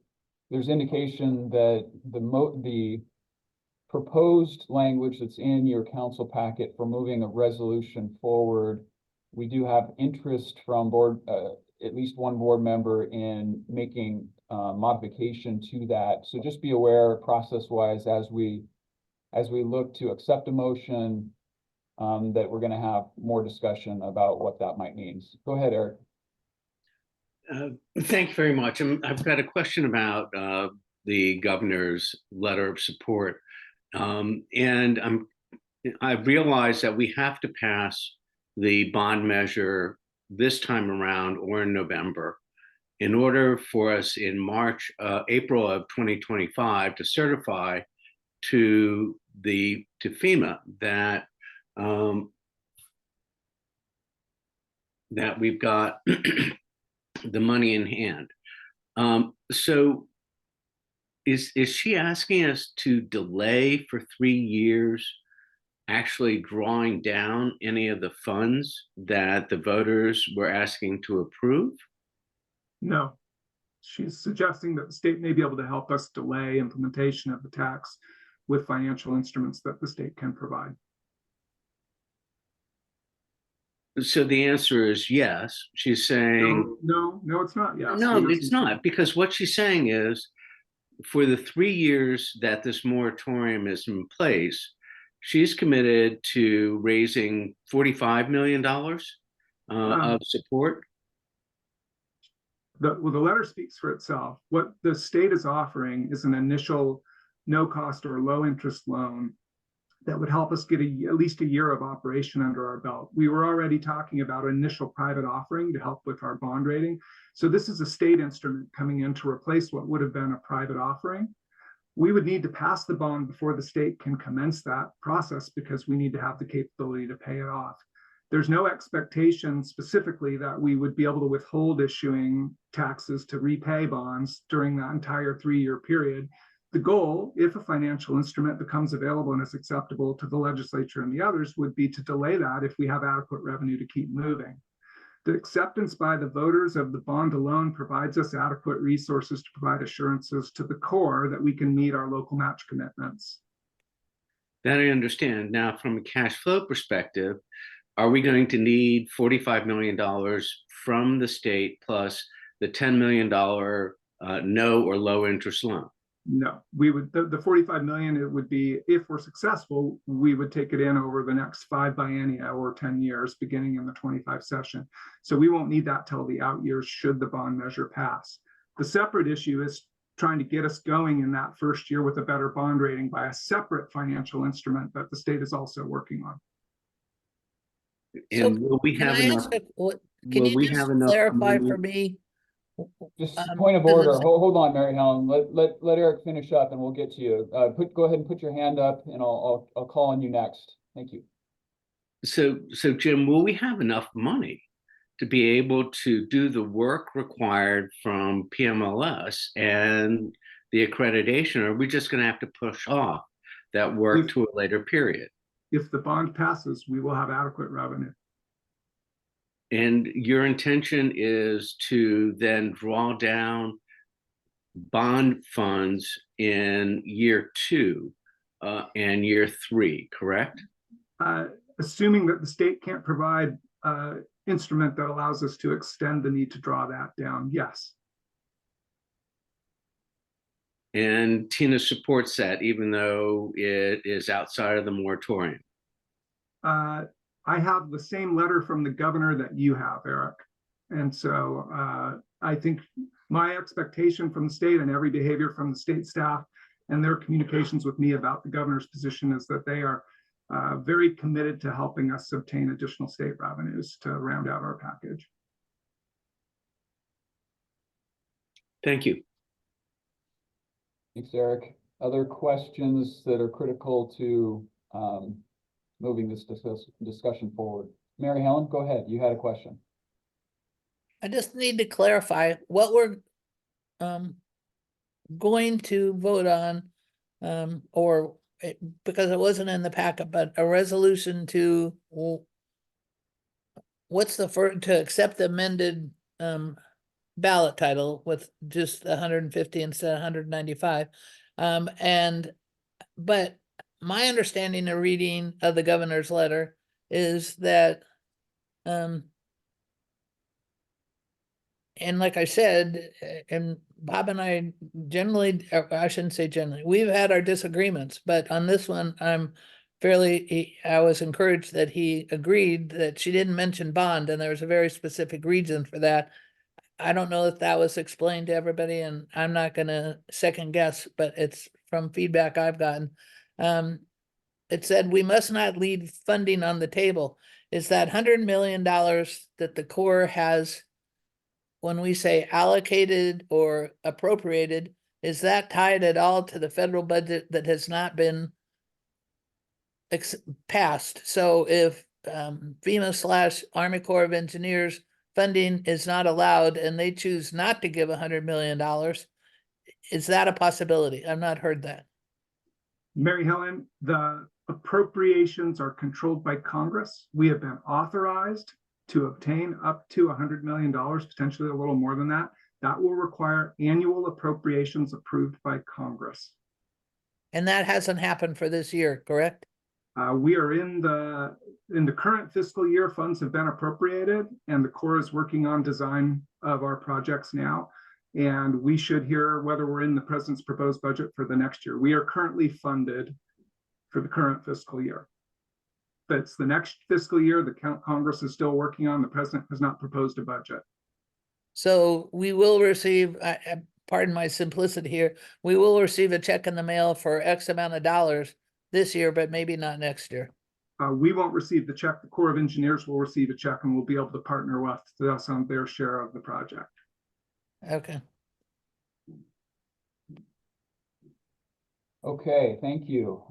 there's indication that the proposed language that's in your council packet for moving a resolution forward, we do have interest from at least one board member in making modification to that. So just be aware process-wise as we look to accept a motion, that we're gonna have more discussion about what that might mean. Go ahead, Eric. Thank you very much. I've got a question about the governor's letter of support. And I realize that we have to pass the bond measure this time around or in November in order for us in April of 2025 to certify to FEMA that that we've got the money in hand. So is she asking us to delay for 3 years actually drawing down any of the funds that the voters were asking to approve? No, she's suggesting that the state may be able to help us delay implementation of the tax with financial instruments that the state can provide. So the answer is yes. She's saying no, it's not. Yes. No, it's not, because what she's saying is for the 3 years that this moratorium is in place, she's committed to raising $45 million of support. The letter speaks for itself. What the state is offering is an initial no cost or low interest loan that would help us get at least a year of operation under our belt. We were already talking about an initial private offering to help with our bond rating. So this is a state instrument coming in to replace what would have been a private offering. We would need to pass the bond before the state can commence that process because we need to have the capability to pay it off. There's no expectation specifically that we would be able to withhold issuing taxes to repay bonds during that entire 3-year period. The goal, if a financial instrument becomes available and is acceptable to the legislature and the others, would be to delay that if we have adequate revenue to keep moving. The acceptance by the voters of the bond alone provides us adequate resources to provide assurances to the core that we can meet our local match commitments. That I understand. Now, from a cash flow perspective, are we going to need $45 million from the state plus the $10 million no or low interest loan? No, we would, the 45 million, it would be, if we're successful, we would take it in over the next 5 biennia or 10 years, beginning in the 25 session. So we won't need that till the out years should the bond measure pass. The separate issue is trying to get us going in that first year with a better bond rating by a separate financial instrument that the state is also working on. And will we have enough? Can you just clarify for me? Just point of order. Hold on, Mary Helen. Let Eric finish up, and we'll get to you. Go ahead and put your hand up, and I'll call on you next. Thank you. So Jim, will we have enough money to be able to do the work required from PMLS and the accreditation, or are we just going to have to push off that work to a later period? If the bond passes, we will have adequate revenue. And your intention is to then draw down bond funds in year 2 and year 3, correct? Assuming that the state can't provide an instrument that allows us to extend the need to draw that down, yes. And Tina supports that, even though it is outside of the moratorium. I have the same letter from the governor that you have, Eric. And so I think my expectation from the state and every behavior from the state staff and their communications with me about the governor's position is that they are very committed to helping us obtain additional state revenues to round out our package. Thank you. Thanks, Eric. Other questions that are critical to moving this discussion forward? Mary Helen, go ahead. You had a question. I just need to clarify what we're going to vote on, because it wasn't in the packet, but a resolution to, what's the first, to accept the amended ballot title with just 150 instead of 195. But my understanding of reading of the governor's letter is that, and like I said, and Bob and I generally, I shouldn't say generally, we've had our disagreements, but on this one, I'm I was encouraged that he agreed that she didn't mention bond, and there was a very specific reason for that. I don't know if that was explained to everybody, and I'm not gonna second guess, but it's from feedback I've gotten. It said we must not leave funding on the table. Is that $100 million that the Corps has, when we say allocated or appropriated, is that tied at all to the federal budget that has not been passed? So if FEMA / Army Corps of Engineers funding is not allowed and they choose not to give $100 million, is that a possibility? I've not heard that. Mary Helen, the appropriations are controlled by Congress. We have been authorized to obtain up to $100 million, potentially a little more than that. That will require annual appropriations approved by Congress. And that hasn't happened for this year, correct? We are in the current fiscal year, funds have been appropriated, and the Corps is working on design of our projects now. And we should hear whether we're in the president's proposed budget for the next year. We are currently funded for the current fiscal year. But it's the next fiscal year the Congress is still working on. The president has not proposed a budget. So we will receive, pardon my simplicity here, we will receive a check in the mail for X amount of dollars this year, but maybe not next year. We won't receive the check. The Corps of Engineers will receive a check, and we'll be able to partner with us on their share of the project. Okay. Okay, thank you.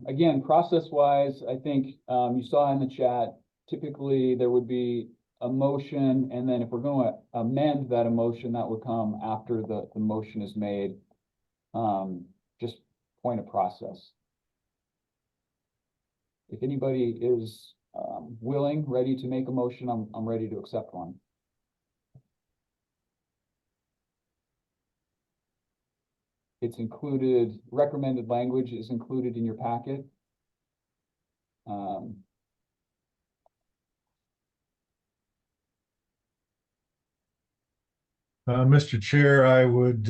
Again, process-wise, I think you saw in the chat, typically there would be a motion, and then if we're going to amend that emotion, that would come after the motion is made. Just point of process. If anybody is willing, ready to make a motion, I'm ready to accept one. It's included, recommended language is included in your packet. Mr. Chair, I would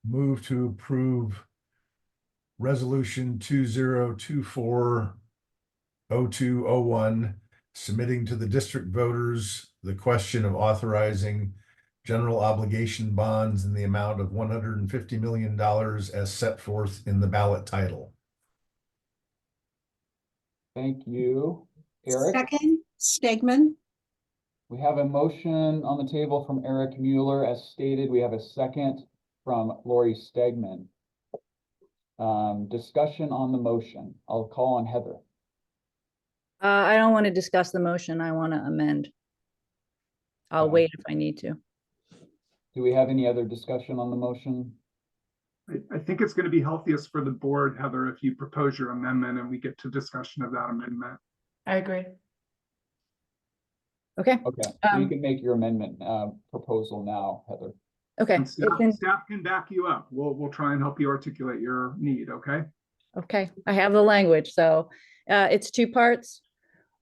move to approve Resolution 2024-0201, submitting to the district voters the question of authorizing general obligation bonds in the amount of $150 million as set forth in the ballot title. Thank you, Eric. Second, Stegman. We have a motion on the table from Eric Mueller as stated. We have a second from Lori Stegman. Discussion on the motion. I'll call on Heather. I don't want to discuss the motion. I want to amend. I'll wait if I need to. Do we have any other discussion on the motion? I think it's going to be healthiest for the board, Heather, if you propose your amendment and we get to discussion of that amendment. I agree. Okay. Okay, so you can make your amendment proposal now, Heather. Okay. And staff can back you up. We'll try and help you articulate your need, okay? Okay, I have the language, so it's two parts.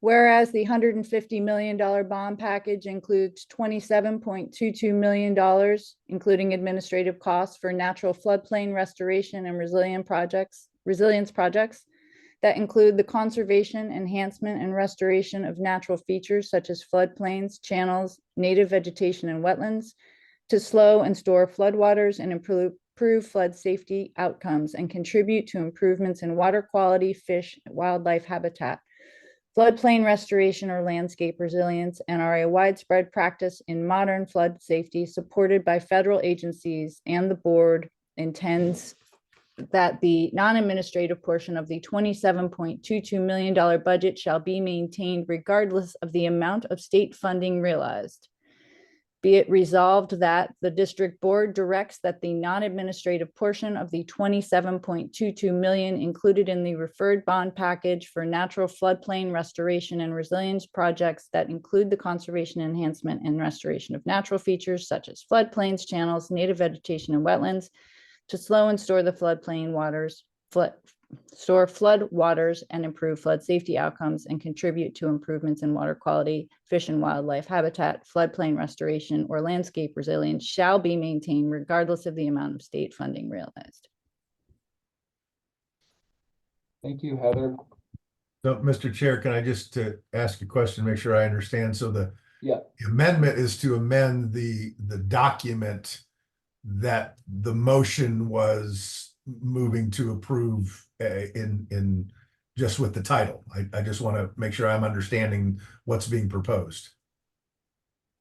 Whereas the $150 million bond package includes $27.22 million, including administrative costs for natural floodplain restoration and resilience projects that include the conservation, enhancement, and restoration of natural features such as floodplains, channels, native vegetation, and wetlands, to slow and store floodwaters and improve flood safety outcomes and contribute to improvements in water quality, fish, and wildlife habitat, floodplain restoration or landscape resilience, and are a widespread practice in modern flood safety supported by federal agencies, and the board intends that the non-administrative portion of the $27.22 million budget shall be maintained regardless of the amount of state funding realized. Be it resolved that the district board directs that the non-administrative portion of the $27.22 million included in the referred bond package for natural floodplain restoration and resilience projects that include the conservation, enhancement, and restoration of natural features such as floodplains, channels, native vegetation, and wetlands, to slow and store the floodplain waters, store flood waters and improve flood safety outcomes and contribute to improvements in water quality, fish and wildlife habitat, floodplain restoration, or landscape resilience shall be maintained regardless of the amount of state funding realized. Thank you, Heather. So, Mr. Chair, can I just ask a question, make sure I understand? So the Yeah, amendment is to amend the document that the motion was moving to approve in just with the title. I just want to make sure I'm understanding what's being proposed.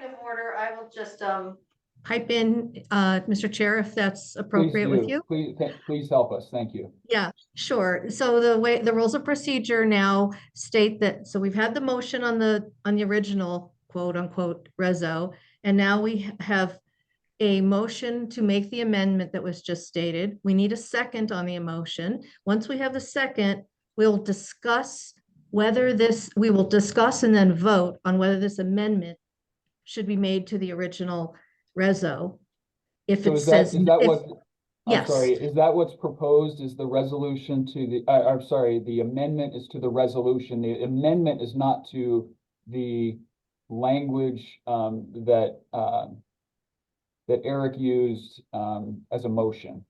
Of order, I will just pipe in, Mr. Chair, if that's please appropriate with do. you. Please help us. Thank you. Yeah, sure. So the rules of procedure now state that, so we've had the motion on the original quote unquote reso, and now we have a motion to make the amendment that was just stated. We need a second on the motion. Once we have the second, we'll discuss we will discuss and then vote on whether this amendment should be made to the original reso. If So it is says, that what, I'm yes. sorry, is that what's proposed is the resolution to the, I'm sorry, the amendment is to the resolution. The amendment is not to the language that Eric used as a motion.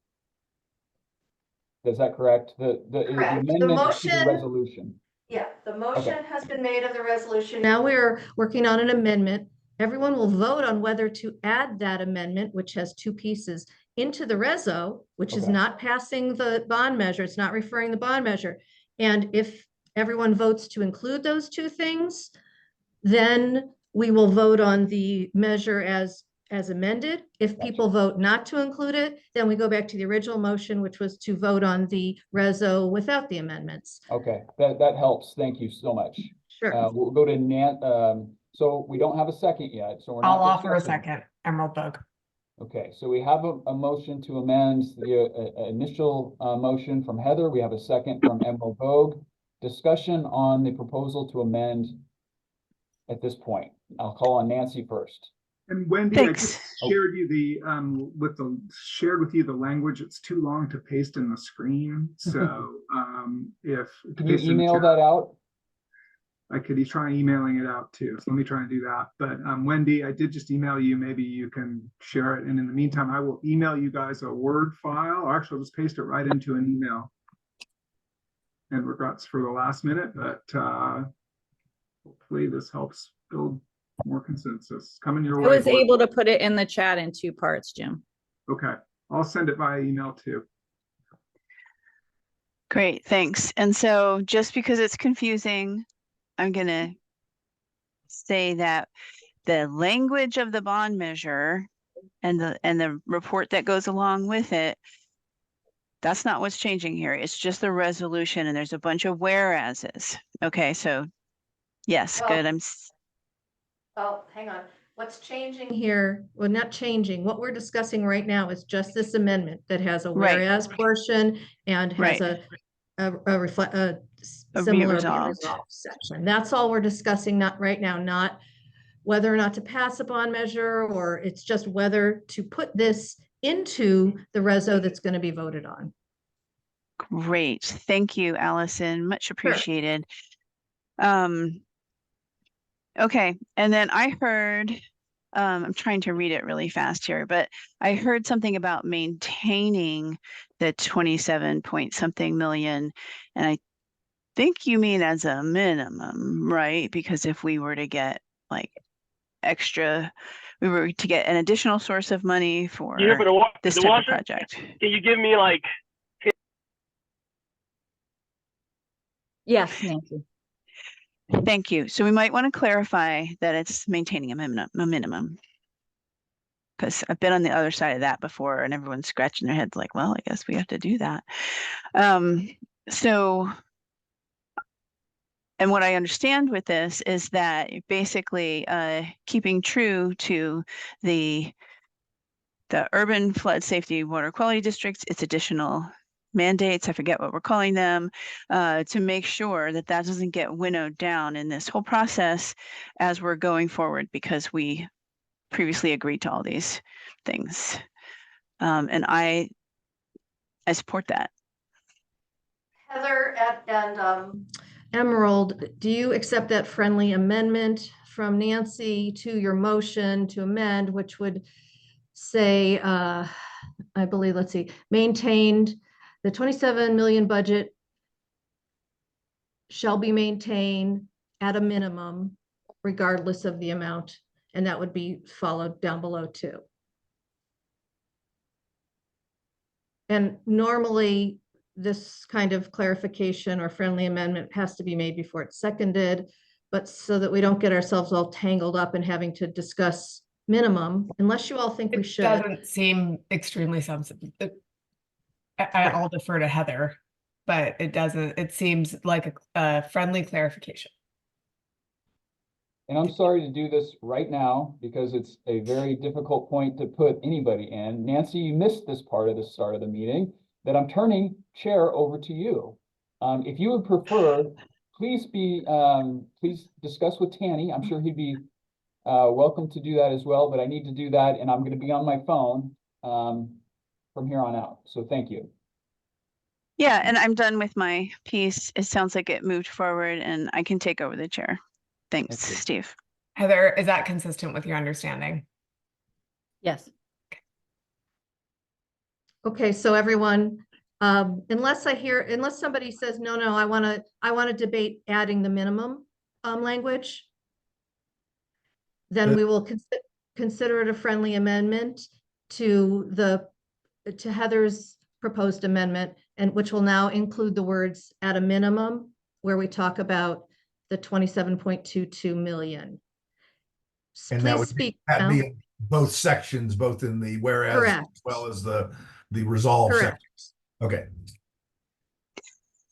Is that correct? The Correct. The amendment is to the motion- resolution. Yeah, the motion has been made of the resolution. Now we're working on an amendment. Everyone will vote on whether to add that amendment, which has two pieces, into the reso, which is Okay. not passing the bond measure. It's not referring the bond measure. And if everyone votes to include those two things, then we will vote on the measure as amended. If people vote not to include it, then we go back to the original motion, which was to vote on the reso without the amendments. Okay, that helps. Thank you so much. Sure. We'll go to Nan, so we don't have a second yet, so we're not. I'll offer a discussing. second, Emerald Bug. Okay, so we have a motion to amend the initial motion from Heather. We have a second from Emerald Vogue. Discussion on the proposal to amend at this point. I'll call on Nancy first. And Wendy, Thanks. I just shared you shared with you the language. It's too long to paste in the screen. So if Can you email that out? I could try emailing it out too. So let me try and do that. But Wendy, I did just email you. Maybe you can share it. And in the meantime, I will email you guys a Word file. Or actually, I'll just paste it right into an email. And regrets for the last minute, but hopefully this helps build more consensus. Coming your I way. was able to put it in the chat in two parts, Jim. Okay, I'll send it via email too. Great, thanks. And so just because it's confusing, I'm gonna say that the language of the bond measure and the report that goes along with it, that's not what's changing here. It's just the resolution, and there's a bunch of whereases. Okay, so yes, Well, good. Oh, hang on. What's changing here? Well, not changing. What we're discussing right now is just this amendment that has a Right. whereas portion and has Right. a A be similar be resolved. resolved section. That's all we're discussing, not right now, not whether or not to pass a bond measure, or it's just whether to put this into the reso that's going to be voted on. Great. Thank you, Allison. Much appreciated. Okay, and then I heard, I'm trying to read it really fast here, but I heard something about maintaining the 27 point something million. And I think you mean as a minimum, right? Because if we were to get like we were to get an additional source of money for this type of project. Can you give me like? Yes, Nancy. Thank you. So we might want to clarify that it's maintaining a minimum. Because I've been on the other side of that before and everyone's scratching their heads like, well, I guess we have to do that. And what I understand with this is that basically keeping true to the urban flood safety water quality districts, its additional mandates, I forget what we're calling them, to make sure that that doesn't get winnowed down in this whole process as we're going forward, because we previously agreed to all these things. And I support that. Heather and Emerald, do you accept that friendly amendment from Nancy to your motion to amend, which would say, I believe, let's see, maintained the 27 million budget shall be maintained at a minimum regardless of the amount, and that would be followed down below too. And normally this kind of clarification or friendly amendment has to be made before it's seconded, but so that we don't get ourselves all tangled up in having to discuss minimum, unless you all think we should. Doesn't seem extremely sensitive. I'll defer to Heather, but it seems like a friendly clarification. And I'm sorry to do this right now because it's a very difficult point to put anybody in. Nancy, you missed this part of the start of the meeting that I'm turning chair over to you. If you would prefer, please discuss with Tanny. I'm sure he'd be welcome to do that as well, but I need to do that and I'm going to be on my phone from here on out. So thank you. Yeah, and I'm done with my piece. It sounds like it moved forward and I can take over the chair. Thanks, Steve. Heather, is that consistent with your understanding? Yes. Okay, so everyone, unless somebody says, no, I want to debate adding the minimum language, then we will consider it a friendly amendment to Heather's proposed amendment, and which will now include the words at a minimum, where we talk about the 27.22 million. And Please that would speak be now. in both sections, both in the whereas Correct. as well as the resolve Correct. sections. Okay.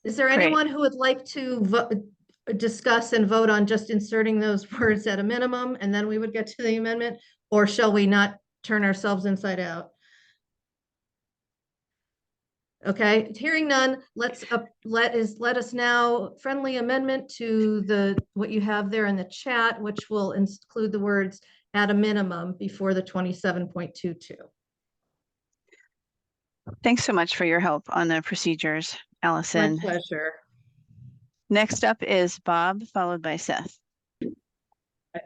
Is there Great. anyone who would like to discuss and vote on just inserting those words at a minimum, and then we would get to the amendment? Or shall we not turn ourselves inside out? Okay, hearing none, let us now friendly amendment to what you have there in the chat, which will include the words at a minimum before the 27.22. Thanks so much for your help on the procedures, Allison. My pleasure. Next up is Bob, followed by Seth.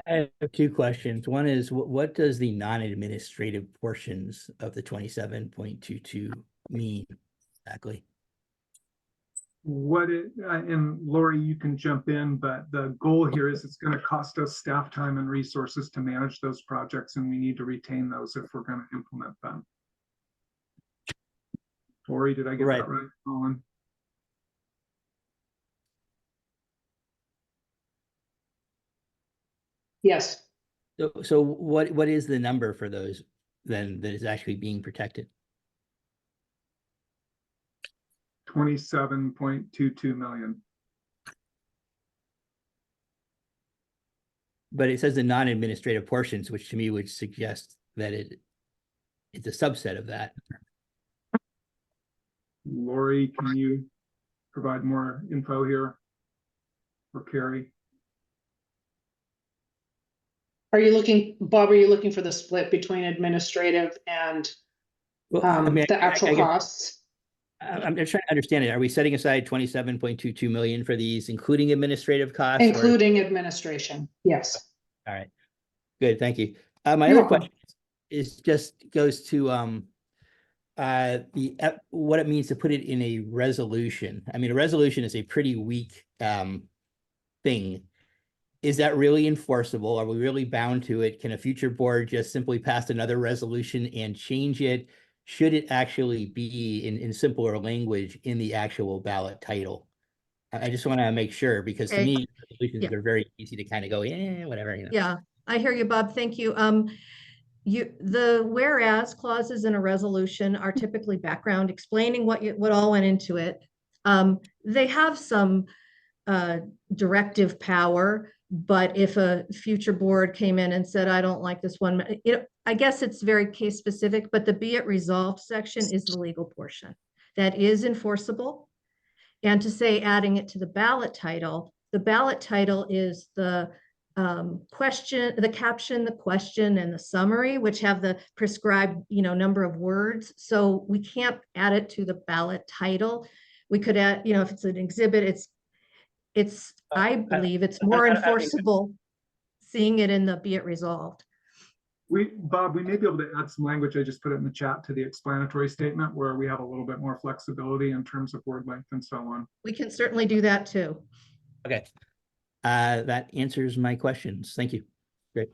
I have two questions. One is, what does the non-administrative portions of the 27.22 mean exactly? And Lori, you can jump in, but the goal here is it's going to cost us staff time and resources to manage those projects, and we need to retain those if we're going to implement them. Lori, did I get that right? Colin? Yes. So what is the number for those then that is actually being protected? 27.22 million. But it says the non-administrative portions, which to me would suggest that it's a subset of that. Lori, can you provide more info here? Or Carrie? Bob, are you looking for the split between administrative and the actual costs? I'm just trying to understand it. Are we setting aside 27.22 million for these, including administrative costs? Including administration, yes. All right, good, thank you. My other question goes to what it means to put it in a resolution. I mean, a resolution is a pretty weak thing. Is that really enforceable? Are we really bound to it? Can a future board just simply pass another resolution and change it? Should it actually be in simpler language in the actual ballot title? I just want to make sure, because to me, resolutions are very easy to kind of go, whatever. Yeah, I hear you, Bob. Thank you. The whereas clauses in a resolution are typically background explaining what all went into it. They have some directive power, but if a future board came in and said, I don't like this one, I guess it's very case specific, but the be it resolved section is the legal portion that is enforceable. And to say adding it to the ballot title is the question, the caption, the question, and the summary, which have the prescribed, number of words. So we can't add it to the ballot title. We could add, if it's an exhibit, I believe it's more enforceable seeing it in the be it resolved. Bob, we may be able to add some language. I just put it in the chat to the explanatory statement where we have a little bit more flexibility in terms of word length and so on. We can certainly do that too. Okay. That answers my questions. Thank you. Great.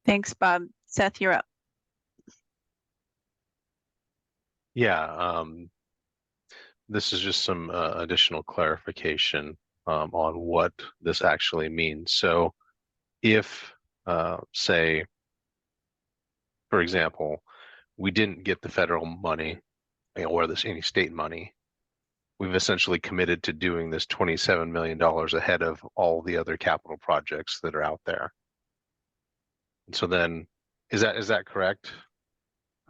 Thanks, Bob. Seth, you're up. Yeah, this is just some additional clarification on what this actually means. So if, say, for example, we didn't get the federal money or any state money, we've essentially committed to doing this $27 million ahead of all the other capital projects that are out there. And so then, is that correct?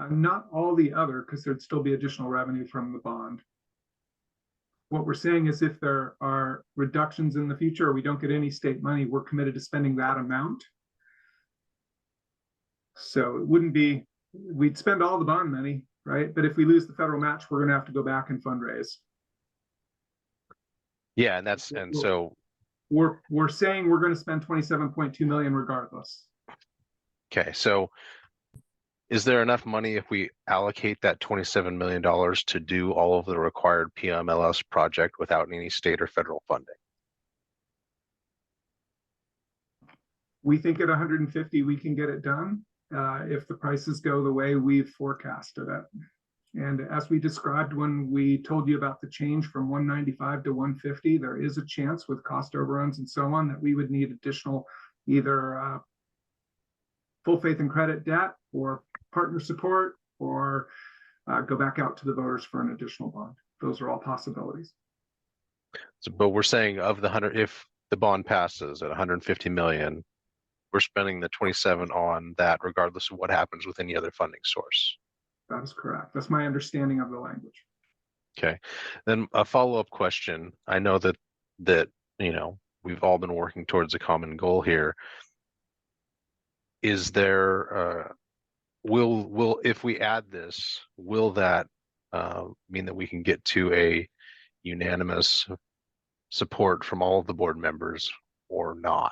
Not all the other, because there'd still be additional revenue from the bond. What we're saying is if there are reductions in the future or we don't get any state money, we're committed to spending that amount. So it wouldn't be, we'd spend all the bond money, right? But if we lose the federal match, we're going to have to go back and fundraise. Yeah, and so we're saying we're going to spend 27.2 million regardless. okay, so is there enough money if we allocate that $27 million to do all of the required PMLS project without any state or federal funding? We think at 150 we can get it done if the prices go the way we've forecasted it. And as we described when we told you about the change from 195 to 150, there is a chance with cost overruns and so on that we would need additional either full faith and credit debt or partner support or go back out to the voters for an additional bond. Those are all possibilities. So, but we're saying of the 100, if the bond passes at 150 million, we're spending the 27 on that regardless of what happens with any other funding source. That is correct. That's my understanding of the language. Okay. Then a follow-up question. I know that you know, we've all been working towards a common goal here. Is there will if we add this, will that mean that we can get to a unanimous support from all of the board members or not?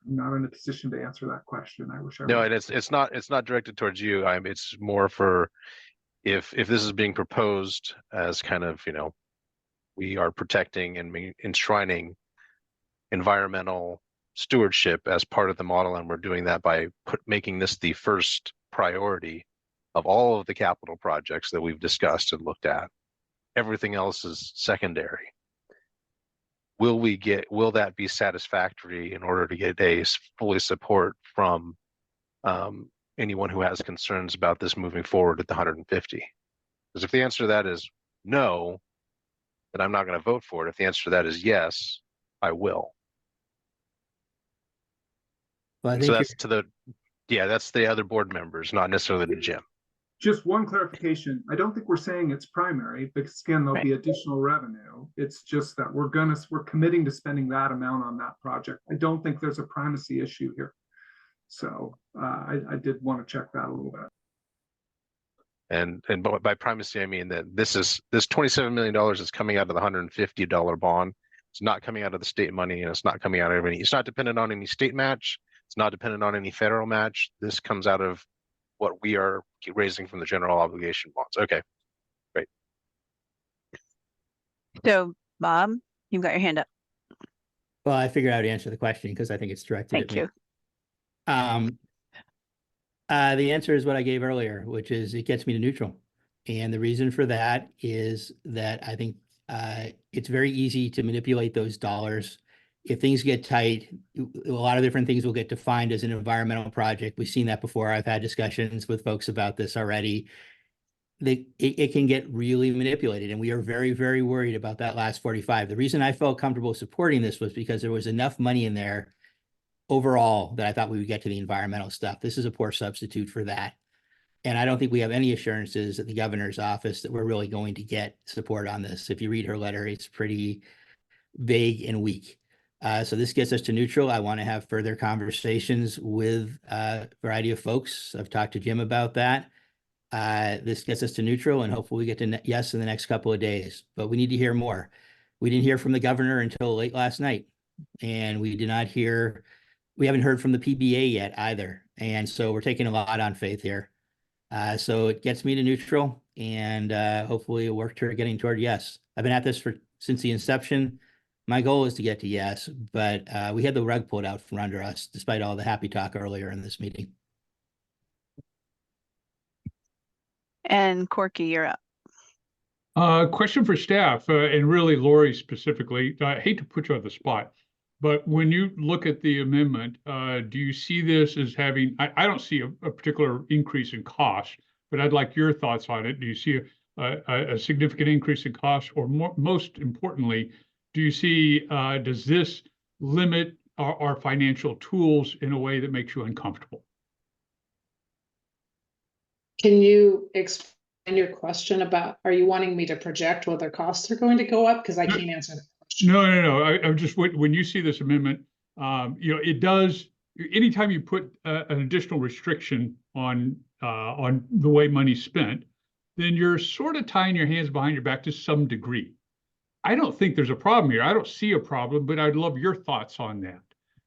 I'm not in a position to answer that question. I wish I No, were. and it's not directed towards you. It's more for if this is being proposed as kind of, you know, we are protecting and enshrining environmental stewardship as part of the model, and we're doing that by making this the first priority of all of the capital projects that we've discussed and looked at. Everything else is secondary. Will that be satisfactory in order to get a fully support from anyone who has concerns about this moving forward at the 150? Because if the answer to that is no, then I'm not going to vote for it. If the answer to that is yes, I will. Well, I So think that's the other board members, not necessarily the Jim. Just one clarification. I don't think we're saying it's primary because again, there'll be additional revenue. It's just that we're committing to spending that amount on that project. I don't think there's a primacy issue here. So I did want to check that a little bit. And by primacy, I mean that this $27 million is coming out of the $150 bond. It's not coming out of the state money, and it's not coming out of it's not dependent on any state match. It's not dependent on any federal match. This comes out of what we are raising from the general obligation bonds. Okay, great. So, Bob, you've got your hand up. Well, I figured I'd answer the question because I think it's directed at me. Thank you. The answer is what I gave earlier, which is it gets me to neutral. And the reason for that is that I think it's very easy to manipulate those dollars. If things get tight, a lot of different things will get defined as an environmental project. We've seen that before. I've had discussions with folks about this already. It can get really manipulated, and we are very, very worried about that last 45. The reason I felt comfortable supporting this was because there was enough money in there overall that I thought we would get to the environmental stuff. This is a poor substitute for that. And I don't think we have any assurances at the governor's office that we're really going to get support on this. If you read her letter, it's pretty vague and weak. So this gets us to neutral. I want to have further conversations with a variety of folks. I've talked to Jim about that. This gets us to neutral, and hopefully we get to yes in the next couple of days. But we need to hear more. We didn't hear from the governor until late last night, and we haven't heard from the PBA yet either. And so we're taking a lot on faith here. So it gets me to neutral, and hopefully it'll work toward getting toward yes. I've been at this for since the inception. My goal is to get to yes, but we had the rug pulled out from under us, despite all the happy talk earlier in this meeting. And Corky, you're up. Question for staff, and really Lori specifically. I hate to put you on the spot, but when you look at the amendment, do you see this as having, I don't see a particular increase in cost, but I'd like your thoughts on it. Do you see a significant increase in cost, or most importantly, do you see, does this limit our financial tools in a way that makes you uncomfortable? Can you explain your question about, are you wanting me to project whether costs are going to go up? Because I can't answer that question. No. I'm just, when you see this amendment, it does, anytime you put an additional restriction on the way money's spent, then you're sort of tying your hands behind your back to some degree. I don't think there's a problem here. I don't see a problem, but I'd love your thoughts on that.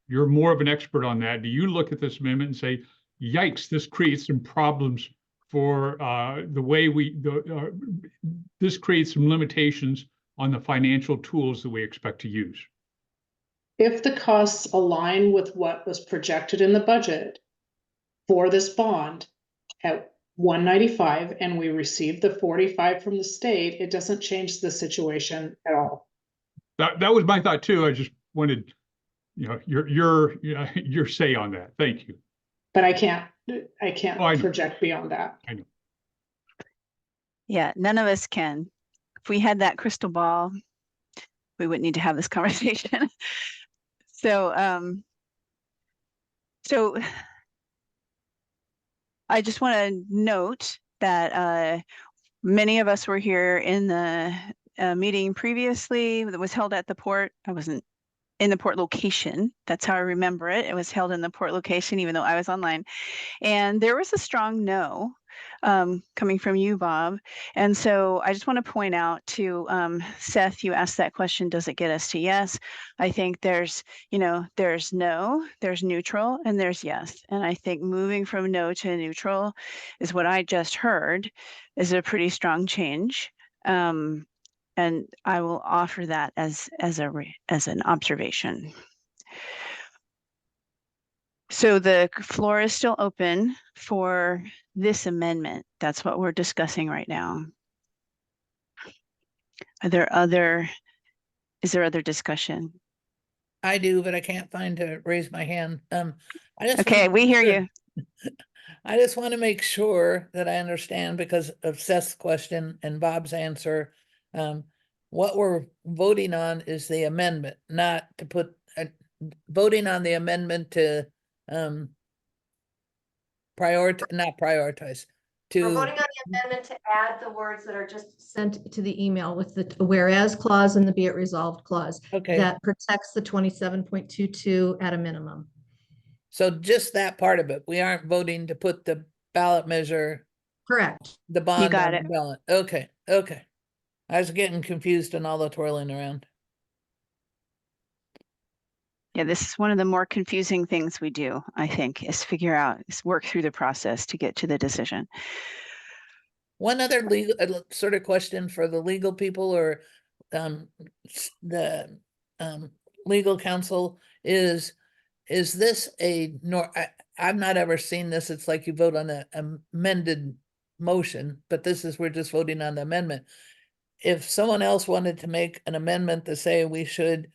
You're more of an expert on that. Do you look at this amendment and say, yikes, this creates some problems for the way this creates some limitations on the financial tools that we expect to use? If the costs align with what was projected in the budget for this bond at 195 and we received the 45 from the state, it doesn't change the situation at all. That was my thought too. I just wanted, your say on that. Thank you. But I can't project beyond that. I know. Yeah, none of us can. If we had that crystal ball, we wouldn't need to have this conversation. So I just want to note that many of us were here in the meeting previously that was held at the port. I wasn't in the port location. That's how I remember it. It was held in the port location, even though I was online. And there was a strong no coming from you, Bob. And so I just want to point out to Seth, you asked that question, does it get us to yes? I think there's no, there's neutral, and there's yes. And I think moving from no to neutral is what I just heard is a pretty strong change. And I will offer that as an observation. So the floor is still open for this amendment. That's what we're discussing right now. Is there other discussion? I do, but I can't find to raise my hand. Okay, we hear you. I just want to make sure that I understand, because of Seth's question and Bob's answer. What we're voting on is the amendment, not to put voting on the amendment to not prioritize. We're voting on the amendment to add the words that are just sent to the email with the whereas clause and the be it resolved clause. Okay. That protects the 27.22 at a minimum. So just that part of it. We aren't voting to put the ballot measure. Correct. The bond You got on the ballot. Okay. I was getting confused and all the twirling around. Yeah, this is one of the more confusing things we do, I think, is work through the process to get to the decision. One other legal sort of question for the legal people or the legal counsel is this I've not ever seen this. It's like you vote on an amended motion, but we're just voting on the amendment. If someone else wanted to make an amendment to say we should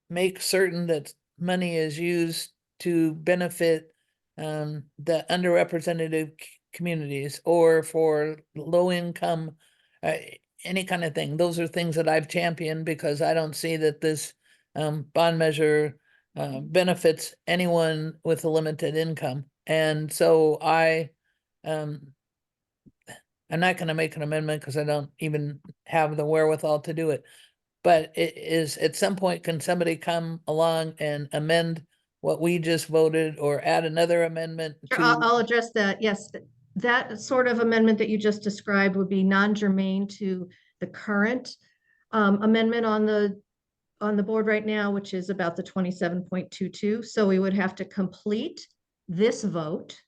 make certain that money is used to benefit the underrepresented communities or for low income, any kind of thing, those are things that I've championed, because I don't see that this bond measure benefits anyone with a limited income. And so I'm not going to make an amendment because I don't even have the wherewithal to do it. But it is, at some point, can somebody come along and amend what we just voted or add another amendment? Sure, I'll address that. Yes, that sort of amendment that you just described would be non-germane to the current amendment on the board right now, which is about the 27.22. So we would have to complete this vote.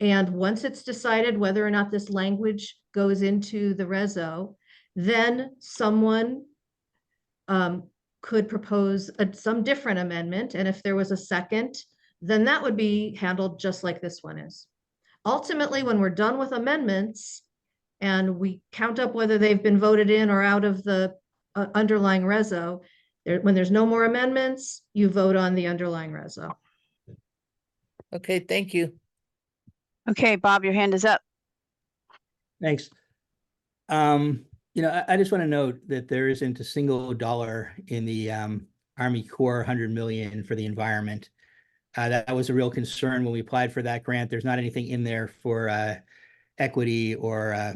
And once it's decided whether or not this language goes into the reso, then someone could propose some different amendment. And if there was a second, then that would be handled just like this one is. Ultimately, when we're done with amendments and we count up whether they've been voted in or out of the underlying reso, when there's no more amendments, you vote on the underlying reso. Okay, thank you. Okay, Bob, your hand is up. Thanks. You know, I just want to note that there isn't a single dollar in the Army Corps 100 million for the environment. That was a real concern when we applied for that grant. There's not anything in there for equity or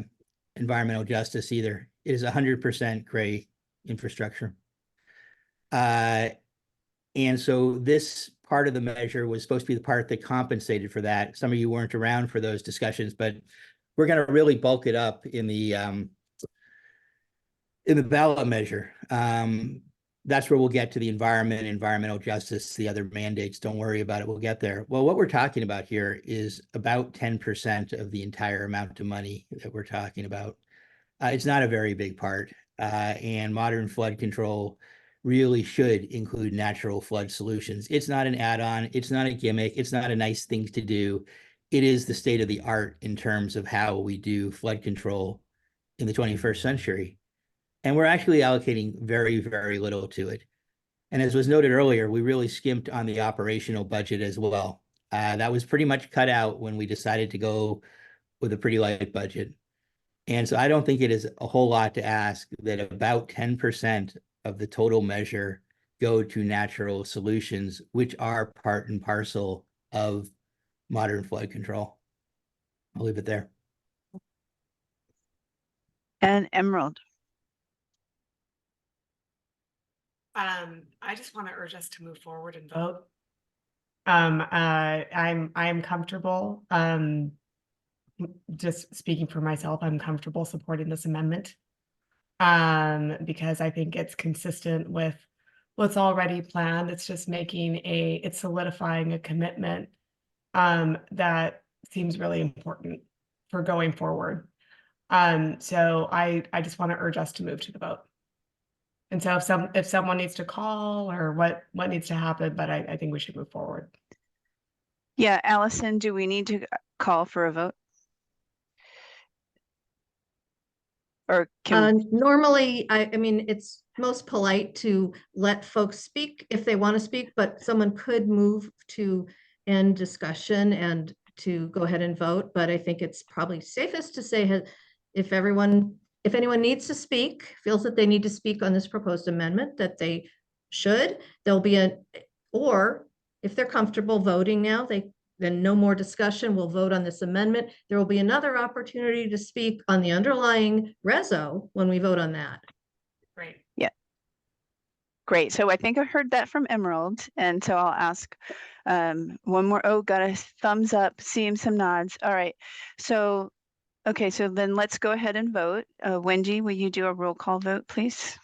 environmental justice either. It is 100% gray infrastructure. And so this part of the measure was supposed to be the part that compensated for that. Some of you weren't around for those discussions, but we're going to really bulk it up in the ballot measure. That's where we'll get to the environment, environmental justice, the other mandates. Don't worry about it. We'll get there. Well, what we're talking about here is about 10% of the entire amount of money that we're talking about. It's not a very big part. And modern flood control really should include natural flood solutions. It's not an add-on. It's not a gimmick. It's not a nice thing to do. It is the state of the art in terms of how we do flood control in the 21st century. And we're actually allocating very, very little to it. And as was noted earlier, we really skimped on the operational budget as well. That was pretty much cut out when we decided to go with a pretty light budget. And so I don't think it is a whole lot to ask that about 10% of the total measure go to natural solutions, which are part and parcel of modern flood control. I'll leave it there. And Emerald. I just want to urge us to move forward and vote. I'm comfortable. Just speaking for myself, I'm comfortable supporting this amendment. Because I think it's consistent with what's already planned. It's just it's solidifying a commitment that seems really important for going forward. So I just want to urge us to move to the vote. And so if someone needs to call or what needs to happen, but I think we should move forward. Yeah, Allison, do we need to call for a vote? Or can normally, I mean, it's most polite to let folks speak if they want to speak, but someone could move to end discussion and to go ahead and vote. But I think it's probably safest to say if anyone needs to speak, feels that they need to speak on this proposed amendment, that they should, or if they're comfortable voting now, then no more discussion, we'll vote on this amendment. There will be another opportunity to speak on the underlying reso when we vote on that. Great. Yeah. Great. So I think I heard that from Emerald. And so I'll ask one more. Oh, got a thumbs up, seeing some nods. All right. So, okay, so then let's go ahead and vote. Wendy, will you do a roll call vote, please?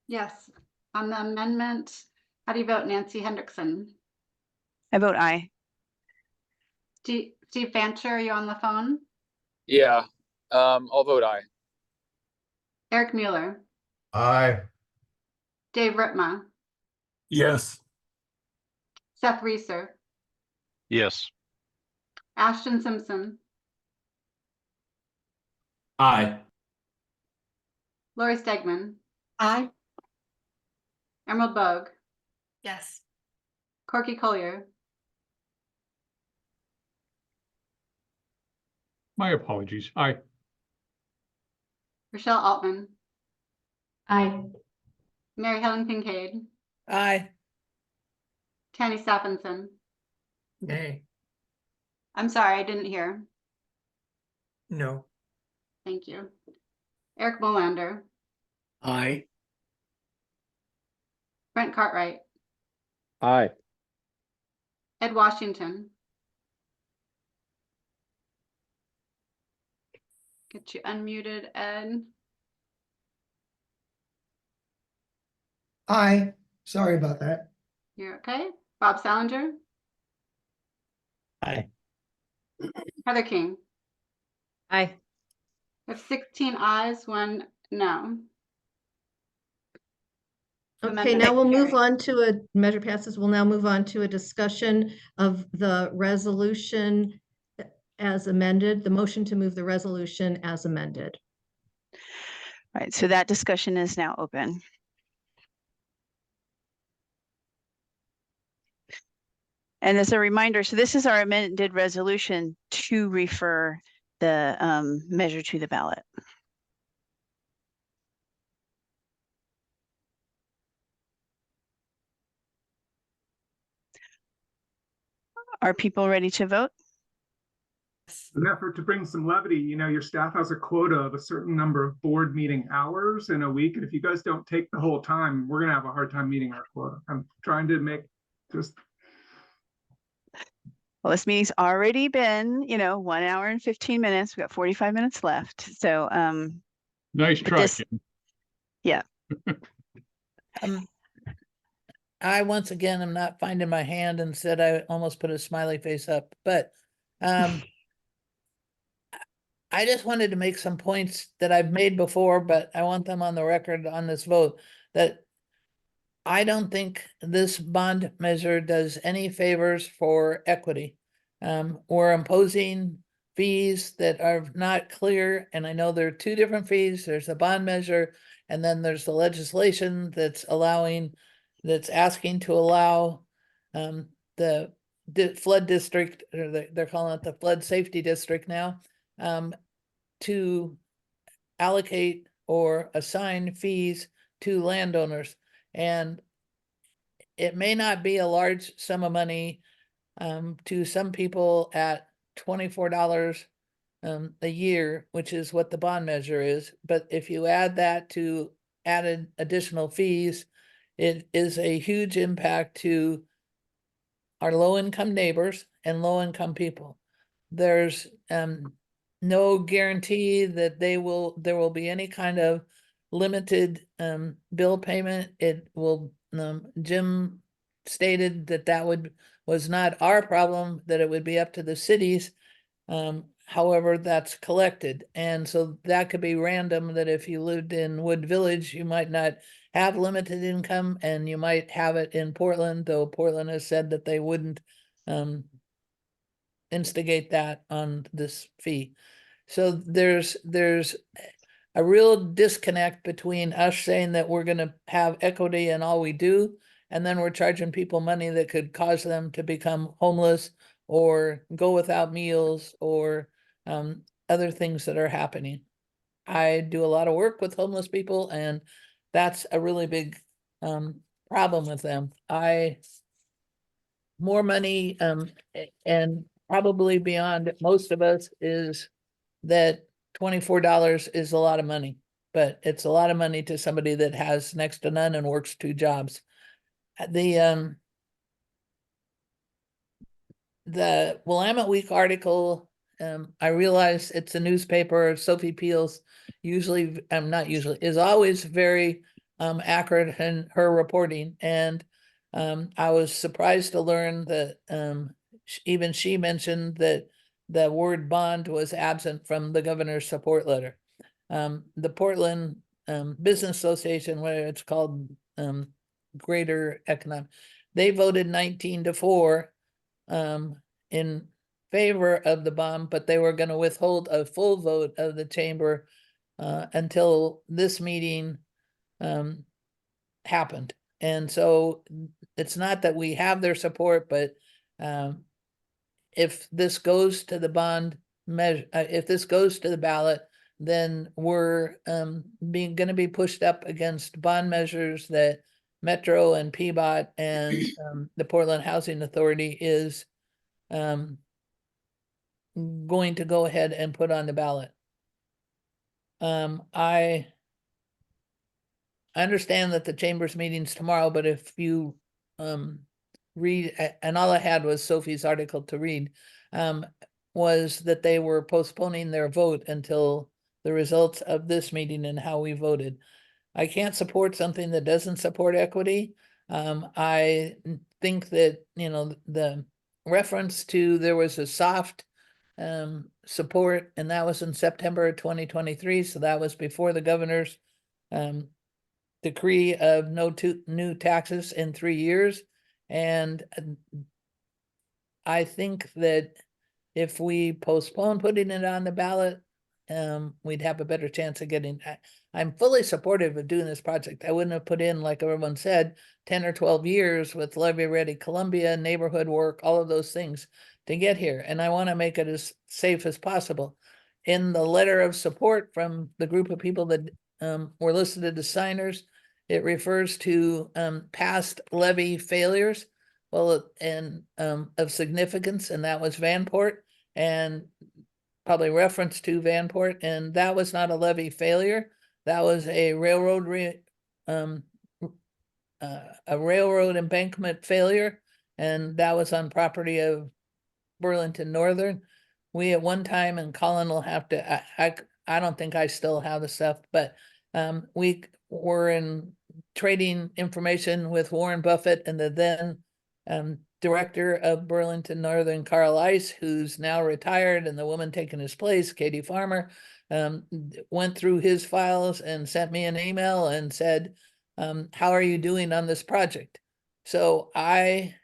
Yes. On the amendment, how do you vote, Nancy Hendrickson? I vote aye. Steve Fancher, are you on the phone? Yeah, I'll vote aye. Eric Mueller. Aye. Dave Ritma. Yes. Seth Reeser. Yes. Ashton Simpson. Aye. Lori Stegman. Aye. Emerald Bogue. Yes. Corky Collier. My apologies. Aye. Rochelle Altman. Aye. Mary Helen Kincaid. Aye. Tanny Stephenson. Nay. I'm sorry, I didn't hear. No. Thank you. Eric Molander. Aye. Brent Cartwright. Aye. Ed Washington. Get you unmuted, Ed. Aye, sorry about that. You're okay. Bob Salinger. Aye. Heather King. Aye. We have 16 ayes, 1 No. Okay, Amendment now we'll move carries. on to a measure passes. We'll now move on to a discussion of the resolution as amended, the motion to move the resolution as amended. Right, so that discussion is now open. And as a reminder, so this is our amended resolution to refer the measure to the ballot. Are people ready to vote? An effort to bring some levity, your staff has a quota of a certain number of board meeting hours in a week. And if you guys don't take the whole time, we're going to have a hard time meeting our quota. I'm trying to make just. Well, this meeting's already been, 1 hour and 15 minutes. We've got 45 minutes left. So, nice try. Yeah. I once again am not finding my hand and said I almost put a smiley face up, but I just wanted to make some points that I've made before, but I want them on the record on this vote, that I don't think this bond measure does any favors for equity. We're imposing fees that are not clear, and I know there are two different fees. There's the bond measure, and then there's the legislation that's asking to allow the flood district, or they're calling it the flood safety district now, to allocate or assign fees to landowners. And it may not be a large sum of money to some people at $24 a year, which is what the bond measure is. But if you add that to added additional fees, it is a huge impact to our low-income neighbors and low-income people. There's no guarantee that there will be any kind of limited bill payment. It will, Jim stated that was not our problem, that it would be up to the cities. However, that's collected. And so that could be random, that if you lived in Wood Village, you might not have limited income, and you might have it in Portland, though Portland has said that they wouldn't instigate that on this fee. So there's a real disconnect between us saying that we're going to have equity in all we do, and then we're charging people money that could cause them to become homeless or go without meals or other things that are happening. I do a lot of work with homeless people, and that's a really big problem with them. More money and probably beyond most of us is that $24 is a lot of money, but it's a lot of money to somebody that has next to none and works 2 jobs. The Willamette Week article, I realize it's a newspaper. Sophie Peels is always very accurate in her reporting, and I was surprised to learn that even she mentioned that the word bond was absent from the governor's support letter. The Portland Business Association, where it's called Greater Economic, they voted 19-4 in favor of the bond, but they were going to withhold a full vote of the chamber until this meeting happened. And so it's not that we have their support, but if this goes to the bond measure, if this goes to the ballot, then we're going to be pushed up against bond measures that Metro and PBOT and the Portland Housing Authority is going to go ahead and put on the ballot. I understand that the chamber's meeting's tomorrow, but if you read, and all I had was Sophie's article to read, was that they were postponing their vote until the results of this meeting and how we voted. I can't support something that doesn't support equity. I think that, the reference to there was a soft support, and that was in September of 2023. So that was before the governor's decree of no new taxes in 3 years. And I think that if we postpone putting it on the ballot, we'd have a better chance of getting. I'm fully supportive of doing this project. I wouldn't have put in, like everyone said, 10 or 12 years with Levy Ready Columbia, neighborhood work, all of those things to get here. And I want to make it as safe as possible. In the letter of support from the group of people that were listed as signers, it refers to past levy failures, well, and of significance, and that was Vanport, and probably reference to Vanport, and that was not a levy failure. That was a railroad embankment failure, and that was on property of Burlington Northern. We at one time, and Colin will have to, I don't think I still have the stuff, but we were in trading information with Warren Buffett and the then director of Burlington Northern, Carl Ice, who's now retired, and the woman taking his place, Katie Farmer, went through his files and sent me an email and said, how are you doing on this project? So I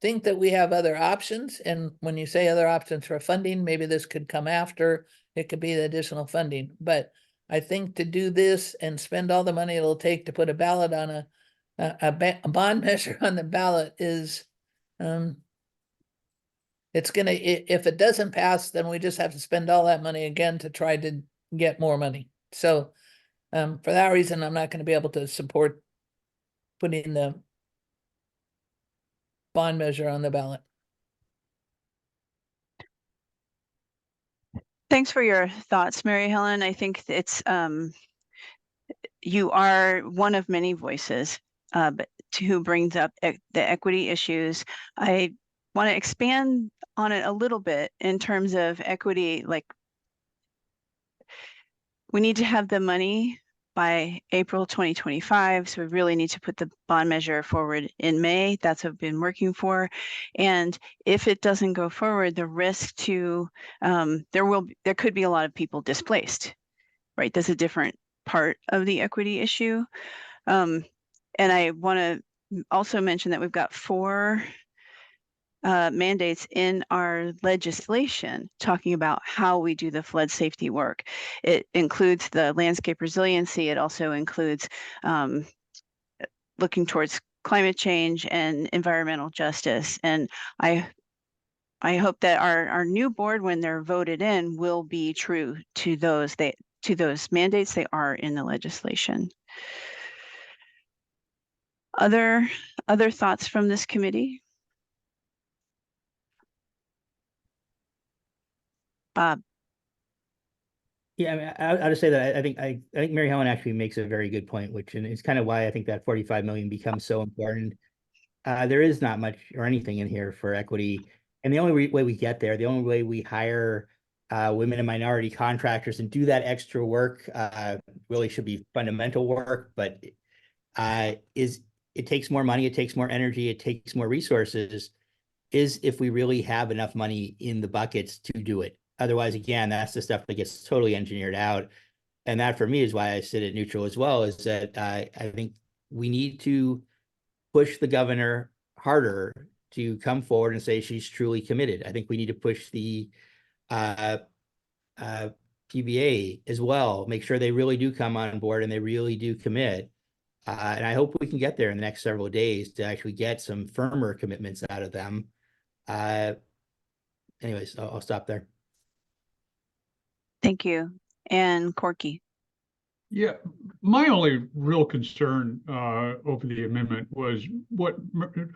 think that we have other options. And when you say other options for funding, maybe this could come after, it could be the additional funding. But I think to do this and spend all the money it'll take to put a ballot on a bond measure on the ballot is, it's gonna, if it doesn't pass, then we just have to spend all that money again to try to get more money. So for that reason, I'm not going to be able to support putting the bond measure on the ballot. Thanks for your thoughts, Mary Helen. I think it's you are one of many voices but who brings up the equity issues. I want to expand on it a little bit in terms of equity. Like, we need to have the money by April 2025. So we really need to put the bond measure forward in May. That's what I've been working for. And if it doesn't go forward, the risk to, there could be a lot of people displaced, right? That's a different part of the equity issue. And I want to also mention that we've got 4 mandates in our legislation talking about how we do the flood safety work. It includes the landscape resiliency. It also includes looking towards climate change and environmental justice. And I hope that our new board, when they're voted in, will be true to those mandates. They are in the legislation. Other thoughts from this committee? Bob. Yeah, I mean, I'll just say that I think Mary Helen actually makes a very good point, which, and it's kind of why I think that 45 million becomes so important. There is not much or anything in here for equity, and the only way we get there, the only way we hire women and minority contractors and do that extra work, really should be fundamental work, but it takes more money, it takes more energy, it takes more resources, is if we really have enough money in the buckets to do it. Otherwise, again, that's the stuff that gets totally engineered out. And that for me is why I sit at neutral as well, is that I think we need to push the governor harder to come forward and say she's truly committed. I think we need to push the PBA as well, make sure they really do come on board and they really do commit. And I hope we can get there in the next several days to actually get some firmer commitments out of them. Anyways, I'll stop there. Thank you. And Corky. Yeah, my only real concern over the amendment was what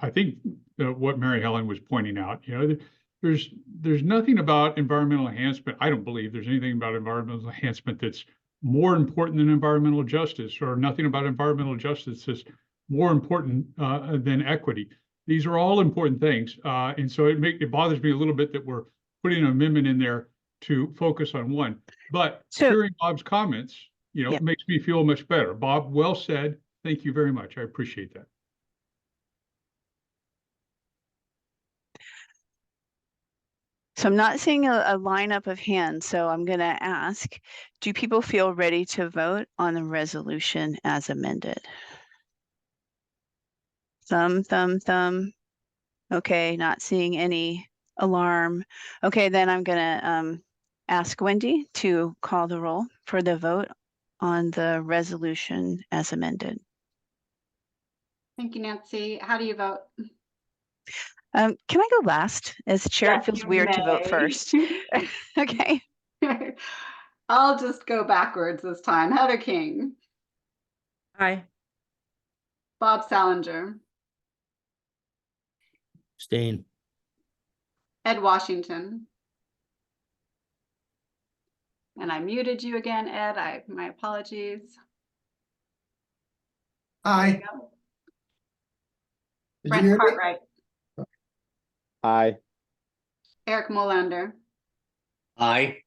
I think what Mary Helen was pointing out. You know, there's nothing about environmental enhancement. I don't believe there's anything about environmental enhancement that's more important than environmental justice, or nothing about environmental justice that's more important than equity. These are all important things, and so it bothers me a little bit that we're putting an amendment in there to focus on one. But hearing Bob's comments, you know, makes me feel much better. Bob, well said. Thank you very much. I appreciate that. So I'm not seeing a lineup of hands, so I'm going to ask, do people feel ready to vote on the resolution as amended? Thumb. Okay, not seeing any alarm. Okay, then I'm going to ask Wendy to call the roll for the vote on the resolution as amended. Thank you, Nancy. How do you vote? Can I go last? As chair, Yes, it feels you weird to vote may. first. Okay. I'll just go backwards this time. Heather King. Aye. Bob Salinger. Abstain. Ed Washington. And I muted you again, Ed. My apologies. Aye. Did you Brent hear me? Cartwright. Aye. Eric Molander. Aye.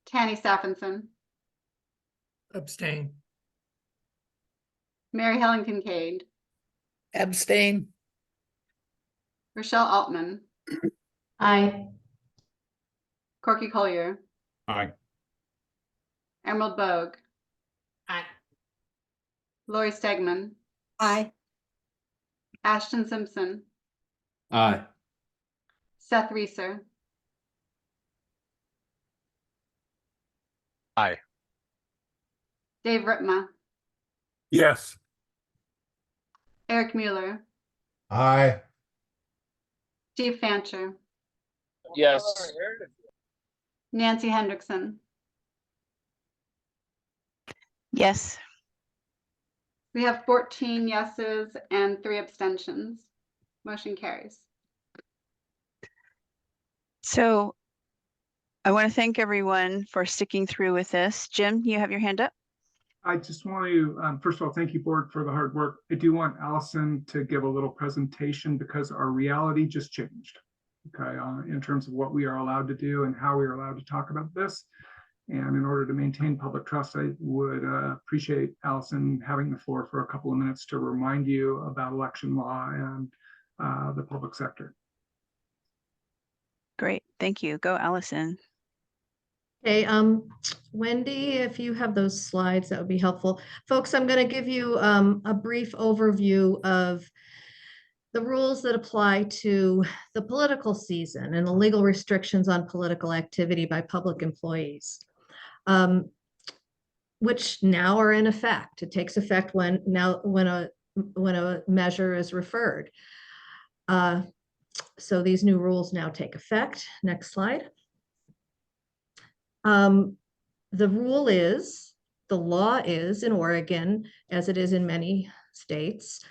Tanny Stephenson. Abstain. Mary Helen Kincaid. Abstain. Rochelle Altman. Aye. Corky Collier. Aye. Emerald Bogue. Aye. Lori Stegman. Aye. Ashton Simpson. Aye. Seth Reeser. Aye. Dave Ritma. Yes. Eric Mueller. Aye. Steve Fancher. Yes. Nancy Hendrickson. Yes. We have 14 yeses and 3 abstentions. Motion carries. So I want to thank everyone for sticking through with this. Jim, you have your hand up? I just want to, first of all, thank you, board, for the hard work. I do want Allison to give a little presentation because our reality just changed, okay, in terms of what we are allowed to do and how we are allowed to talk about this. And in order to maintain public trust, I would appreciate Allison having the floor for a couple of minutes to remind you about election law and the public sector. Great. Thank you. Go, Allison. Okay, Wendy, if you have those slides, that would be helpful. Folks, I'm going to give you a brief overview of the rules that apply to the political season and the legal restrictions on political activity by public employees, which now are in effect. It takes effect when a measure is referred. So these new rules now take effect. Next slide. The law is in Oregon, as it is in many states,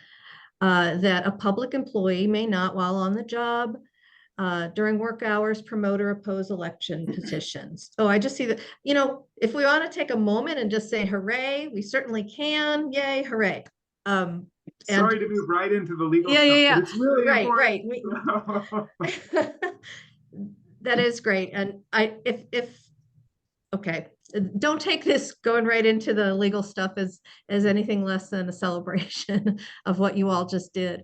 that a public employee may not, while on the job, during work hours, promote or oppose election petitions. Oh, I just see that, if we want to take a moment and just say hooray, we certainly can. Yay, hooray. Sorry to move right into the legal stuff, but it's really important. Right. That is great. And okay, don't take this going right into the legal stuff as anything less than a celebration of what you all just did.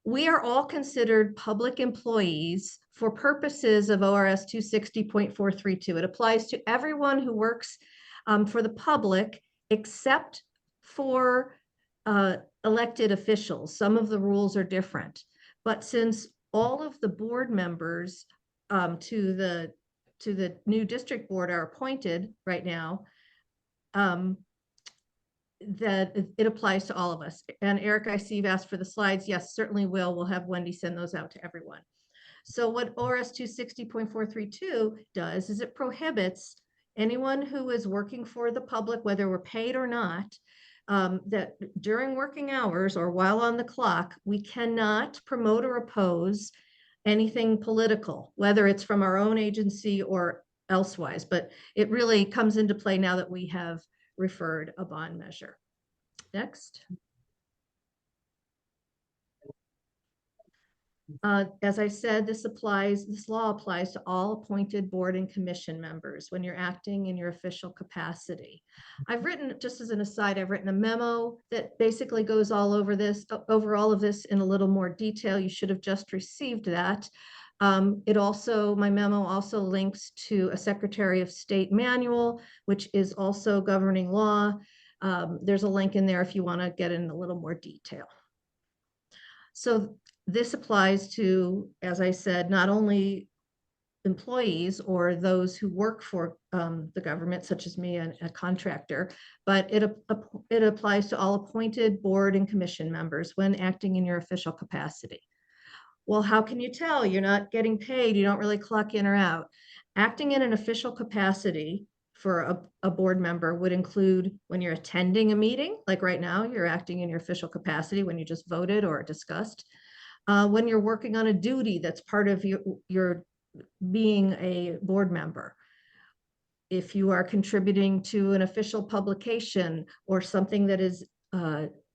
We are all considered public employees for purposes of ORS 260.432. It applies to everyone who works for the public except for elected officials. Some of the rules are different, but since all of the board members to the new district board are appointed right now, that it applies to all of us. And Eric, I see you've asked for the slides. Yes, certainly will. We'll have Wendy send those out to everyone. So what ORS 260.432 does is it prohibits anyone who is working for the public, whether we're paid or not, that during working hours or while on the clock, we cannot promote or oppose anything political, whether it's from our own agency or elsewise. But it really comes into play now that we have referred a bond measure. Next. As I said, this law applies to all appointed board and commission members when you're acting in your official capacity. I've written, just as an aside, I've written a memo that basically goes over all of this in a little more detail. You should have just received that. It also, my memo also links to a Secretary of State manual, which is also governing law. There's a link in there if you want to get in a little more detail. So this applies to, as I said, not only employees or those who work for the government, such as me, a contractor, but it applies to all appointed board and commission members when acting in your official capacity. Well, how can you tell? You're not getting paid. You don't really clock in or out. Acting in an official capacity for a board member would include when you're attending a meeting, like right now, you're acting in your official capacity when you just voted or discussed. When you're working on a duty that's part of your being a board member. If you are contributing to an official publication or something that is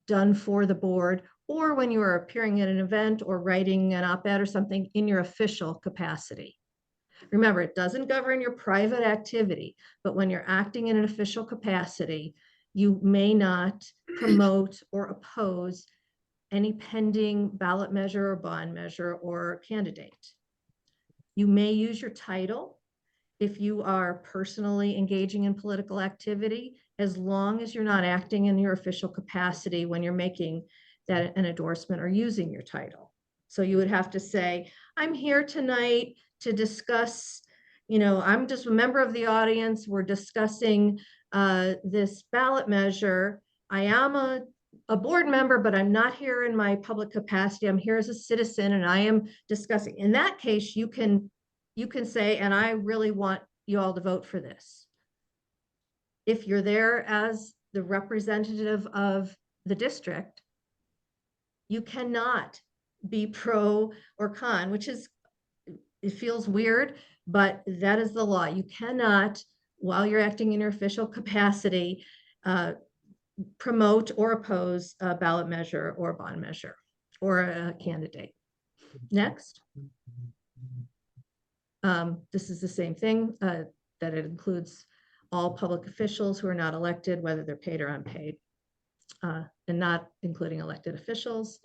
done for the board, or when you are appearing at an event or writing an op-ed or something in your official capacity. Remember, it doesn't govern your private activity, but when you're acting in an official capacity, you may not promote or oppose any pending ballot measure or bond measure or candidate. You may use your title if you are personally engaging in political activity, as long as you're not acting in your official capacity when you're making that an endorsement or using your title. So you would have to say, I'm here tonight to discuss, I'm just a member of the audience. We're discussing this ballot measure. I am a board member, but I'm not here in my public capacity. I'm here as a citizen and I am discussing. In that case, you can say, and I really want you all to vote for this. If you're there as the representative of the district, you cannot be pro or con, which is, it feels weird, but that is the law. You cannot, while you're acting in your official capacity, promote or oppose a ballot measure or bond measure or a candidate. Next. This is the same thing, that it includes all public officials who are not elected, whether they're paid or unpaid, and not including elected officials.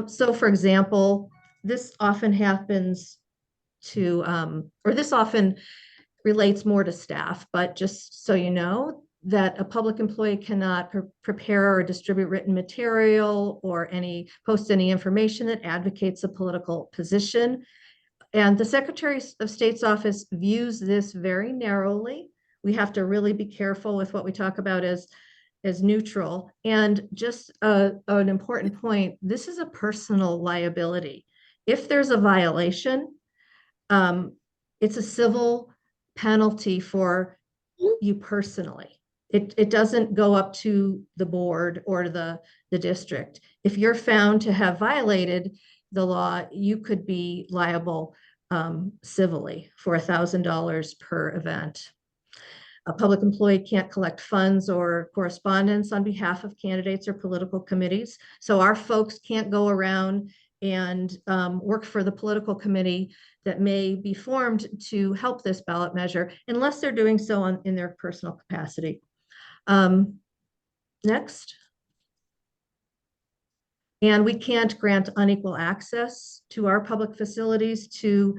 So for example, this often happens to, or this often relates more to staff, but just so you know, that a public employee cannot prepare or distribute written material or post any information that advocates a political position. And the Secretary of State's office views this very narrowly. We have to really be careful with what we talk about as neutral. And just an important point, this is a personal liability. If there's a violation, it's a civil penalty for you personally. It doesn't go up to the board or the district. If you're found to have violated the law, you could be liable civilly for $1,000 per event. A public employee can't collect funds or correspondence on behalf of candidates or political committees. So our folks can't go around and work for the political committee that may be formed to help this ballot measure unless they're doing so in their personal capacity. Next. And we can't grant unequal access to our public facilities to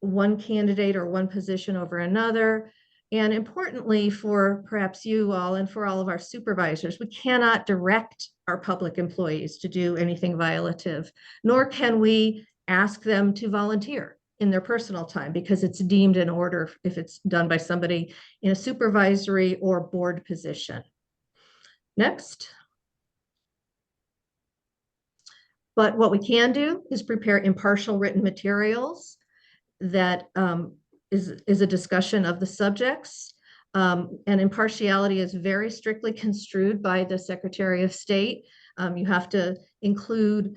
one candidate or one position over another. And importantly, for perhaps you all and for all of our supervisors, we cannot direct our public employees to do anything violative, nor can we ask them to volunteer in their personal time because it's deemed in order if it's done by somebody in a supervisory or board position. Next. But what we can do is prepare impartial written materials that is a discussion of the subjects. And impartiality is very strictly construed by the Secretary of State. You have to include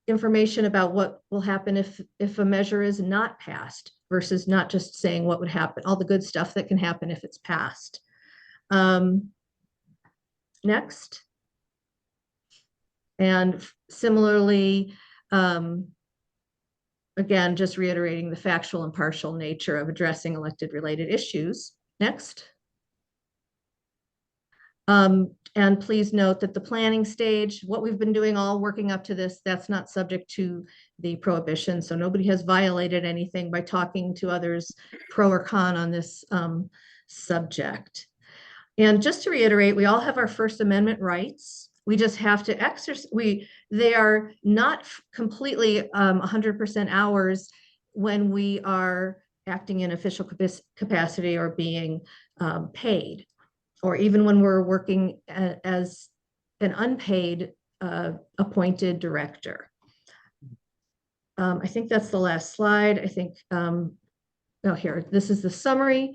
information about what will happen if a measure is not passed versus not just saying what would happen, all the good stuff that can happen if it's passed. Next. And similarly, again, just reiterating the factual and partial nature of addressing elected related issues. Next. And please note that the planning stage, what we've been doing all working up to this, that's not subject to the prohibition. So nobody has violated anything by talking to others pro or con on this subject. And just to reiterate, we all have our First Amendment rights. We just have to exercise, they are not completely 100% ours when we are acting in official capacity or being paid, or even when we're working as an unpaid appointed director. I think that's the last slide. I think, oh, here, this is the summary.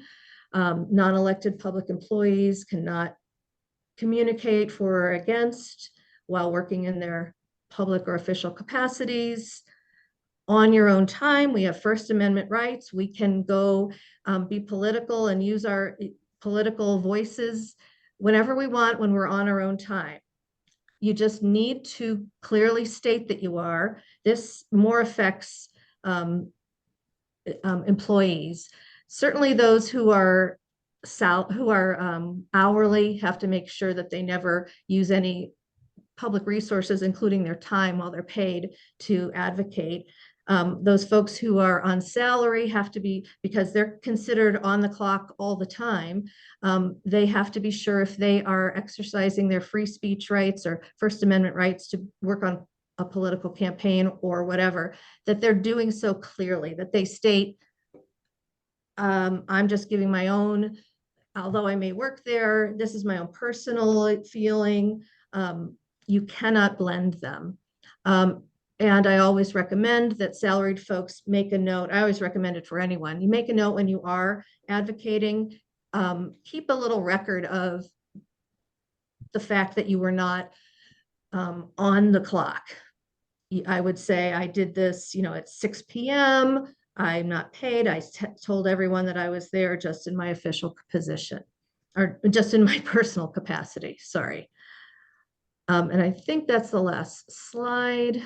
Non-elected public employees cannot communicate for or against while working in their public or official capacities. On your own time, we have First Amendment rights. We can go be political and use our political voices whenever we want when we're on our own time. You just need to clearly state that you are. This more affects employees. Certainly those who are hourly have to make sure that they never use any public resources, including their time while they're paid, to advocate. Those folks who are on salary have to be, because they're considered on the clock all the time, they have to be sure if they are exercising their free speech rights or First Amendment rights to work on a political campaign or whatever, that they're doing so clearly, that they state, I'm just giving my own, although I may work there, this is my own personal feeling. You cannot blend them. And I always recommend that salaried folks make a note. I always recommend it for anyone. You make a note when you are advocating, keep a little record of the fact that you were not on the clock. I would say I did this, at 6 p.m. I'm not paid. I told everyone that I was there just in my official position, or just in my personal capacity, sorry. And I think that's the last slide.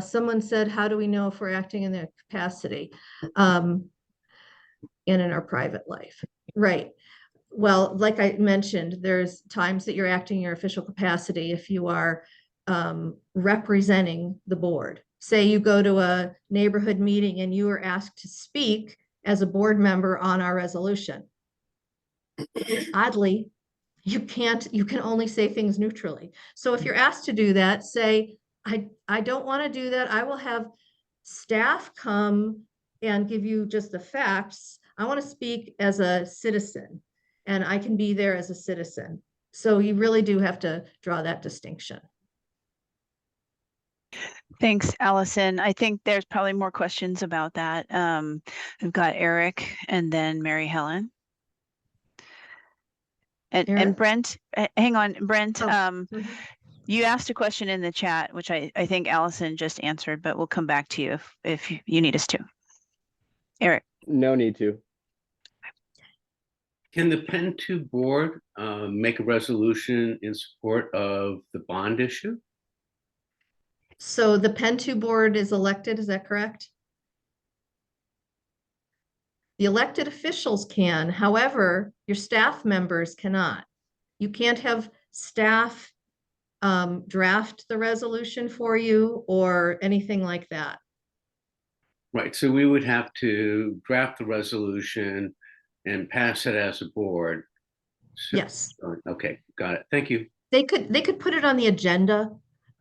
Someone said, how do we know if we're acting in their capacity and in our private life? Right. Well, like I mentioned, there's times that you're acting in your official capacity if you are representing the board. Say you go to a neighborhood meeting and you are asked to speak as a board member on our resolution. Oddly, you can only say things neutrally. So if you're asked to do that, say, I don't want to do that. I will have staff come and give you just the facts. I want to speak as a citizen, and I can be there as a citizen. So you really do have to draw that distinction. Thanks, Allison. I think there's probably more questions about that. We've got Eric and then Mary Helen. And Brent, hang on, Brent, you asked a question in the chat, which I think Allison just answered, but we'll come back to you if you need us to. Eric. No need to. Can the Penn 2 board make a resolution in support of the bond issue? So the Penn 2 board is elected, is that correct? The elected officials can, however, your staff members cannot. You can't have staff draft the resolution for you or anything like that. Right, so we would have to draft the resolution and pass it as a board. So, yes. Okay, got it. Thank you. They could put it on the agenda,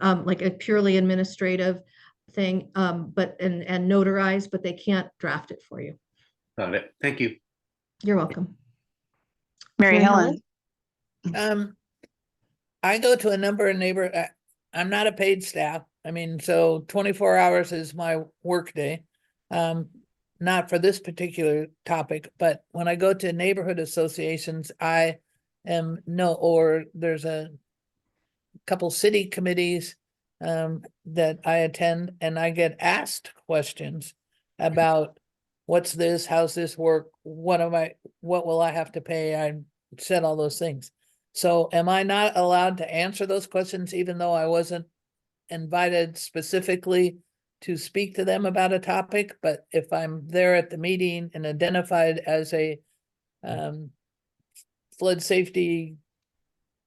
like a purely administrative thing, but and notarize, but they can't draft it for you. Got it. Thank you. You're welcome. Mary Helen. I go to a number of I'm not a paid staff. I mean, so 24 hours is my work day. Not for this particular topic, but when I go to neighborhood associations, or there's a couple city committees that I attend, and I get asked questions about what's this, how's this work, what will I have to pay? I said all those things. So am I not allowed to answer those questions even though I wasn't invited specifically to speak to them about a topic? But if I'm there at the meeting and identified as a flood safety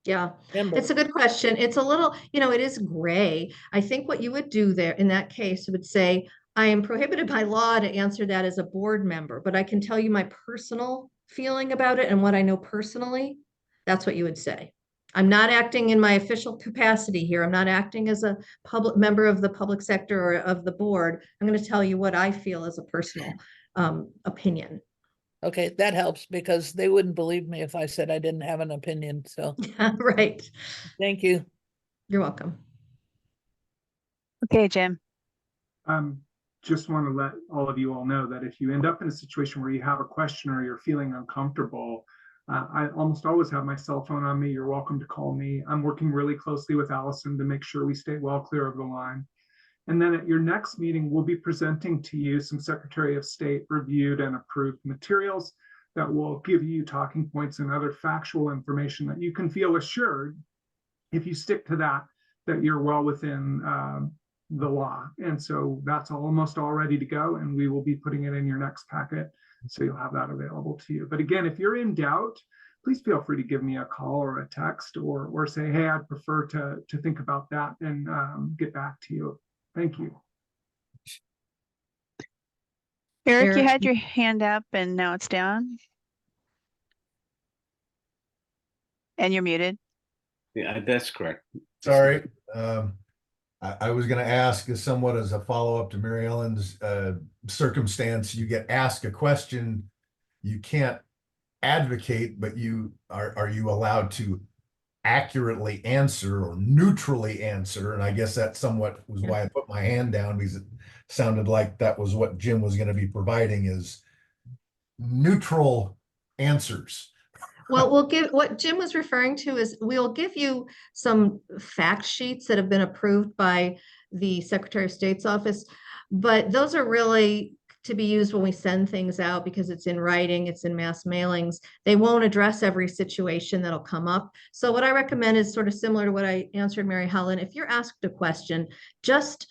Yeah, Remember, it's a good question. It's a little, it is gray. I think what you would do there in that case would say, I am prohibited by law to answer that as a board member, but I can tell you my personal feeling about it and what I know personally. That's what you would say. I'm not acting in my official capacity here. I'm not acting as a public member of the public sector or of the board. I'm going to tell you what I feel as a personal opinion. okay, that helps because they wouldn't believe me if I said I didn't have an opinion. So Right. thank you. You're welcome. Okay, Jim. Just want to let all of you all know that if you end up in a situation where you have a question or you're feeling uncomfortable, I almost always have my cell phone on me. You're welcome to call me. I'm working really closely with Allison to make sure we stay well clear of the line. And then at your next meeting, we'll be presenting to you some Secretary of State reviewed and approved materials that will give you talking points and other factual information that you can feel assured, if you stick to that, that you're well within the law. And so that's almost all ready to go, and we will be putting it in your next packet. So you'll have that available to you. But again, if you're in doubt, please feel free to give me a call or a text or say, hey, I'd prefer to think about that and get back to you. Thank you. Eric, you had your hand up and now it's down. And you're muted. Yeah, that's correct. Sorry. I was going to ask somewhat as a follow-up to Mary Ellen's circumstance. You get asked a question, you can't advocate, but are you allowed to accurately answer or neutrally answer? And I guess that somewhat was why I put my hand down, because it sounded like that was what Jim was going to be providing, is neutral answers. Well, we'll give, what Jim was referring to is we'll give you some fact sheets that have been approved by the Secretary of State's office, but those are really to be used when we send things out because it's in writing, it's in mass mailings. They won't address every situation that'll come up. So what I recommend is sort of similar to what I answered Mary Helen. If you're asked a question, just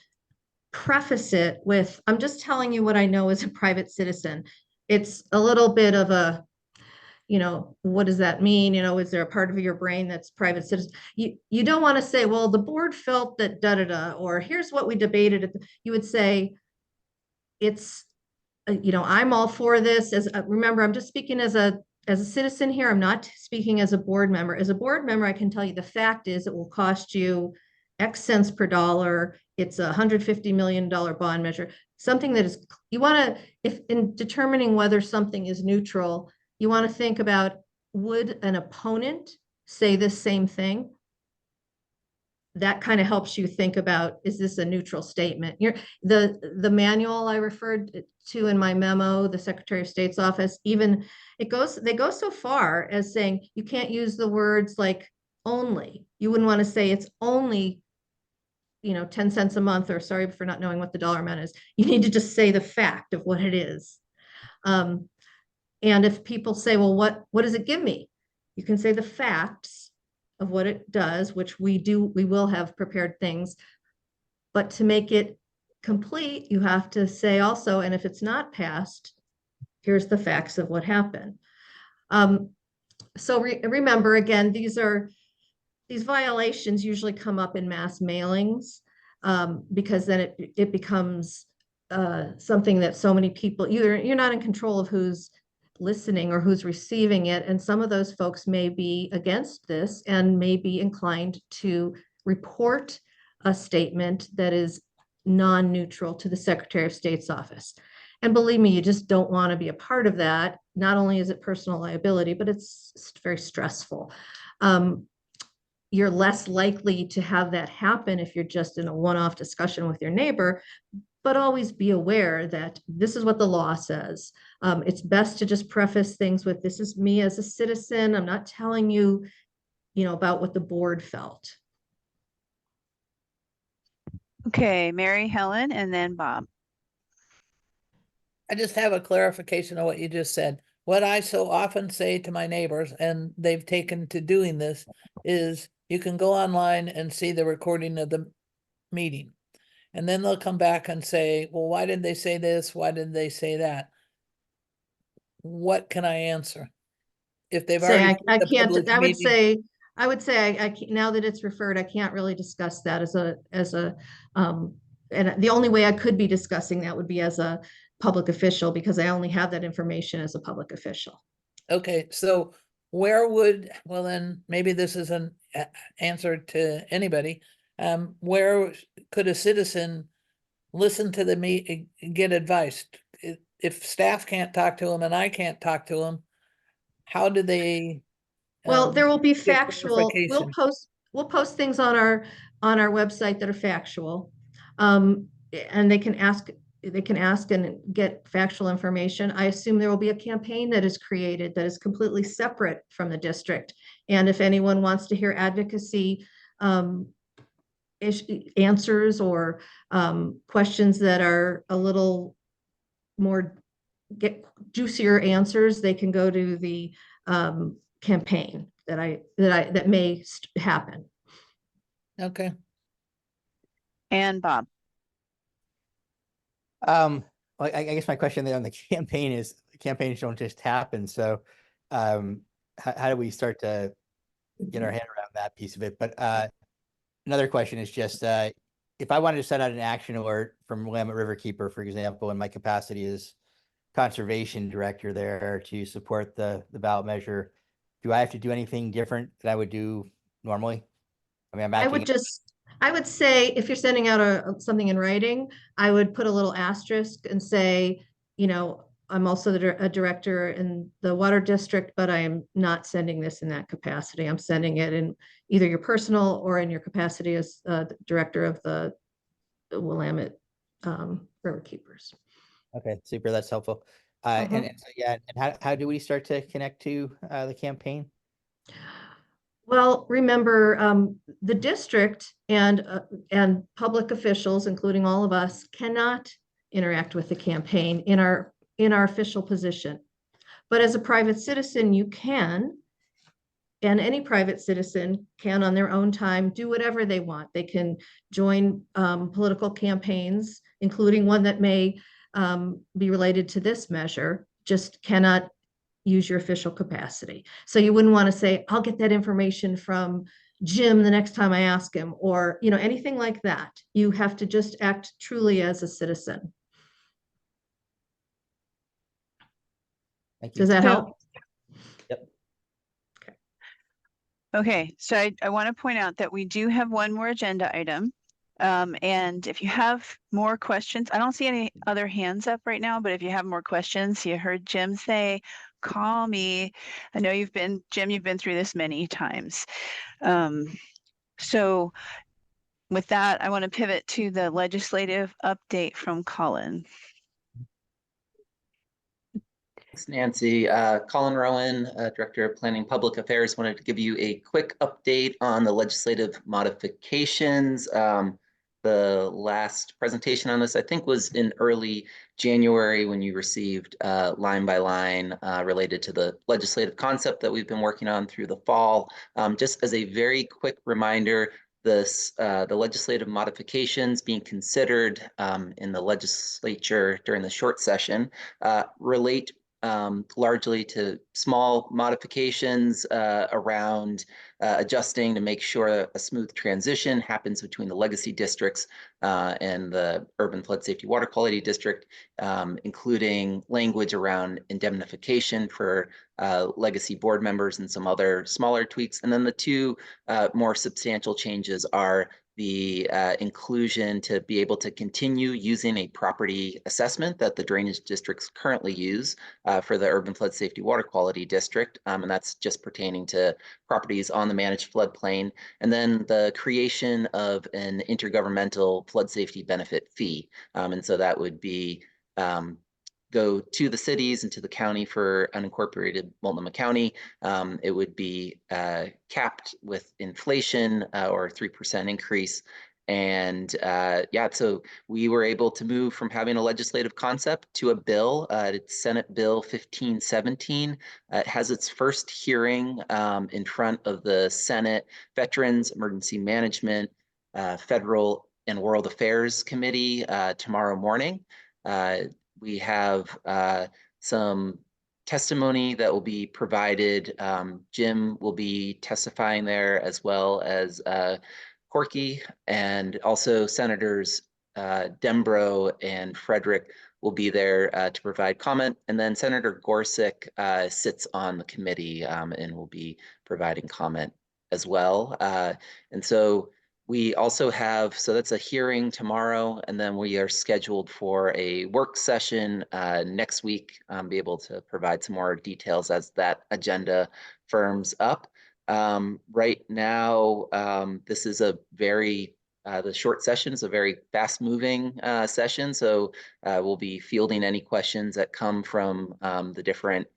preface it with, I'm just telling you what I know as a private citizen. It's a little bit of a, what does that mean? Is there a part of your brain that's private citizen? You don't want to say, well, the board felt that da-da-da, or here's what we debated. You would say, it's, I'm all for this. Remember, I'm just speaking as a citizen here. I'm not speaking as a board member. As a board member, I can tell you the fact is it will cost you X cents per dollar. It's a $150 million bond measure. Something that is, you want to, if in determining whether something is neutral, you want to think about, would an opponent say this same thing? That kind of helps you think about, is this a neutral statement? The manual I referred to in my memo, the Secretary of State's office, even they go so far as saying you can't use the words like only. You wouldn't want to say it's only 10 cents a month, or sorry for not knowing what the dollar amount is. You need to just say the fact of what it is. And if people say, well, what does it give me? You can say the facts of what it does, which we will have prepared things. But to make it complete, you have to say also, and if it's not passed, here's the facts of what happened. So remember, again, these violations usually come up in mass mailings because then it becomes something that so many people, you're not in control of who's listening or who's receiving it. And some of those folks may be against this and may be inclined to report a statement that is non-neutral to the Secretary of State's office. And believe me, you just don't want to be a part of that. Not only is it personal liability, but it's very stressful. You're less likely to have that happen if you're just in a one-off discussion with your neighbor, but always be aware that this is what the law says. It's best to just preface things with, this is me as a citizen. I'm not telling you, about what the board felt. Okay, Mary Helen, and then Bob. I just have a clarification of what you just said. What I so often say to my neighbors, and they've taken to doing this, is you can go online and see the recording of the meeting. And then they'll come back and say, well, why did they say this? Why did they say that? What can I answer? If they've already I can't, I would say, I would say now that it's referred, I can't really discuss that and the only way I could be discussing that would be as a public official, because I only have that information as a public official. Okay, so where would, well then, maybe this is an answer to anybody. Where could a citizen listen to the meeting and get advice? If staff can't talk to them and I can't talk to them, how do they? Well, there will be get factual, clarification? we'll post things on our website that are factual. And they can ask and get factual information. I assume there will be a campaign that is created that is completely separate from the district. And if anyone wants to hear advocacy answers or questions that are a little more get juicier answers, they can go to the campaign that may happen. Okay. And Bob. Well, I guess my question there on the campaign is campaigns don't just happen. So how do we start to get our head around that piece of it? But another question is just if I wanted to send out an action alert from Willamette Riverkeeper, for example, in my capacity as conservation director there to support the ballot measure, do I have to do anything different than I would do normally? I mean, I would say if you're sending out something in writing, I would put a little asterisk and say, you know, I'm also a director in the water district, but I am not sending this in that capacity. I'm sending it in either your personal or in your capacity as the director of the Willamette Riverkeepers. Okay, super. That's helpful. And so, yeah, and how do we start to connect to the campaign? Well, remember, the district and public officials, including all of us, cannot interact with the campaign in our official position. But as a private citizen, you can, and any private citizen can on their own time do whatever they want. They can join political campaigns, including one that may be related to this measure, just cannot use your official capacity. So you wouldn't want to say, I'll get that information from Jim the next time I ask him, or, you know, anything like that. You have to just act truly as a citizen. Thank you. Does that help? Yep. Okay, so I want to point out that we do have one more agenda item. And if you have more questions, I don't see any other hands up right now, but if you have more questions, you heard Jim say, call me. I know Jim, you've been through this many times. So with that, I want to pivot to the legislative update from Colin. Thanks, Nancy. Colin Rowan, Director of Planning Public Affairs, wanted to give you a quick update on the legislative modifications. The last presentation on this, I think, was in early January when you received line by line related to the legislative concept that we've been working on through the fall. Just as a very quick reminder, the legislative modifications being considered in the legislature during the short session relate largely to small modifications around adjusting to make sure a smooth transition happens between the legacy districts and the urban flood safety water quality district, including language around indemnification for legacy board members and some other smaller tweaks. And then the two more substantial changes are the inclusion to be able to continue using a property assessment that the drainage districts currently use for the urban flood safety water quality district. And that's just pertaining to properties on the managed floodplain. And then the creation of an intergovernmental flood safety benefit fee. And so that would be go to the cities and to the county for unincorporated Multnomah County. It would be capped with inflation or a 3% increase. And yeah, so we were able to move from having a legislative concept to a bill. It's Senate Bill 1517. It has its first hearing in front of the Senate Veterans Emergency Management Federal and World Affairs Committee tomorrow morning. We have some testimony that will be provided. Jim will be testifying there, as well as Corky, and also Senators Dembro and Frederick will be there to provide comment. And then Senator Gorsuch sits on the committee and will be providing comment as well. And so we also have, so that's a hearing tomorrow, and then we are scheduled for a work session next week. Be able to provide some more details as that agenda firms up. Right now, this is a very, the short session is a very fast moving session. So we'll be fielding any questions that come from the different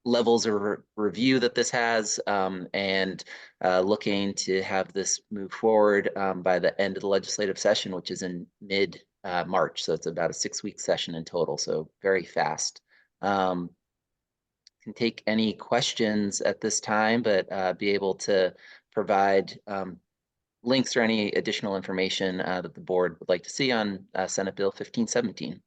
levels of review that this has, and looking to have this move forward by the end of the legislative session, which is in mid March. So it's about a 6-week session in total. So very fast. Can take any questions at this time, but be able to provide links or any additional information that the board would like to see on Senate Bill 1517.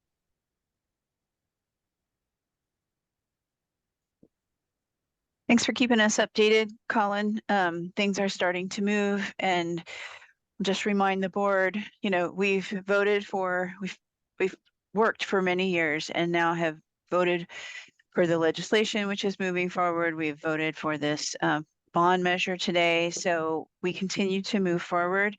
Thanks for keeping us updated, Colin. Things are starting to move, and just remind the board, you know, we've worked for many years and now have voted for the legislation, which is moving forward. We've voted for this bond measure today. So we continue to move forward.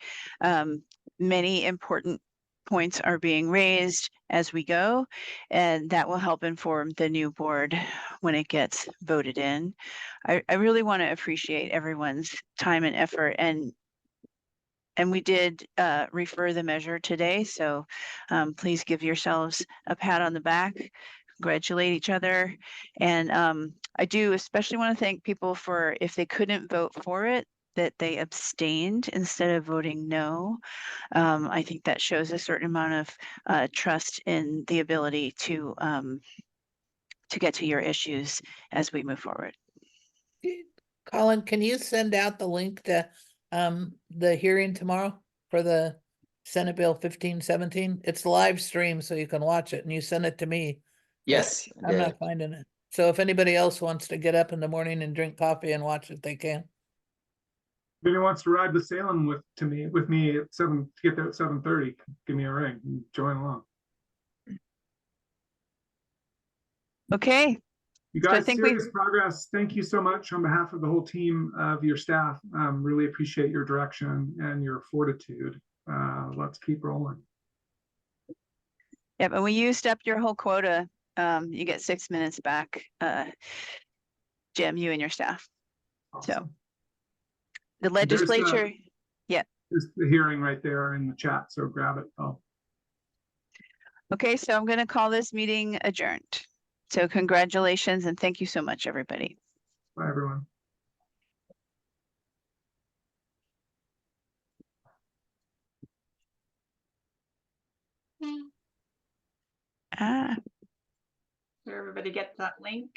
Many important points are being raised as we go, and that will help inform the new board when it gets voted in. I really want to appreciate everyone's time and effort, and we did refer the measure today. So please give yourselves a pat on the back, congratulate each other. And I do especially want to thank people for, if they couldn't vote for it, that they abstained instead of voting no. I think that shows a certain amount of trust in the ability to get to your issues as we move forward. Colin, can you send out the link to the hearing tomorrow for the Senate Bill 1517? It's live stream, so you can watch it, and you send it to me. Yes. I'm not finding it. So if anybody else wants to get up in the morning and drink coffee and watch it, they can. If anyone wants to ride to Salem with me at 7 to get there at 7:30, give me a ring and join along. Okay. You guys, serious progress. Thank you so much on behalf of the whole team of your staff. Really appreciate your direction and your fortitude. Let's keep rolling. Yep, and we used up your whole quota. You get 6 minutes back, Jim, you and your staff. Awesome. So the legislature, yeah. There's the hearing right there in the chat, so grab it. Oh. Okay, so I'm going to call this meeting adjourned. So congratulations and thank you so much, everybody. Bye, everyone. Did everybody get that link?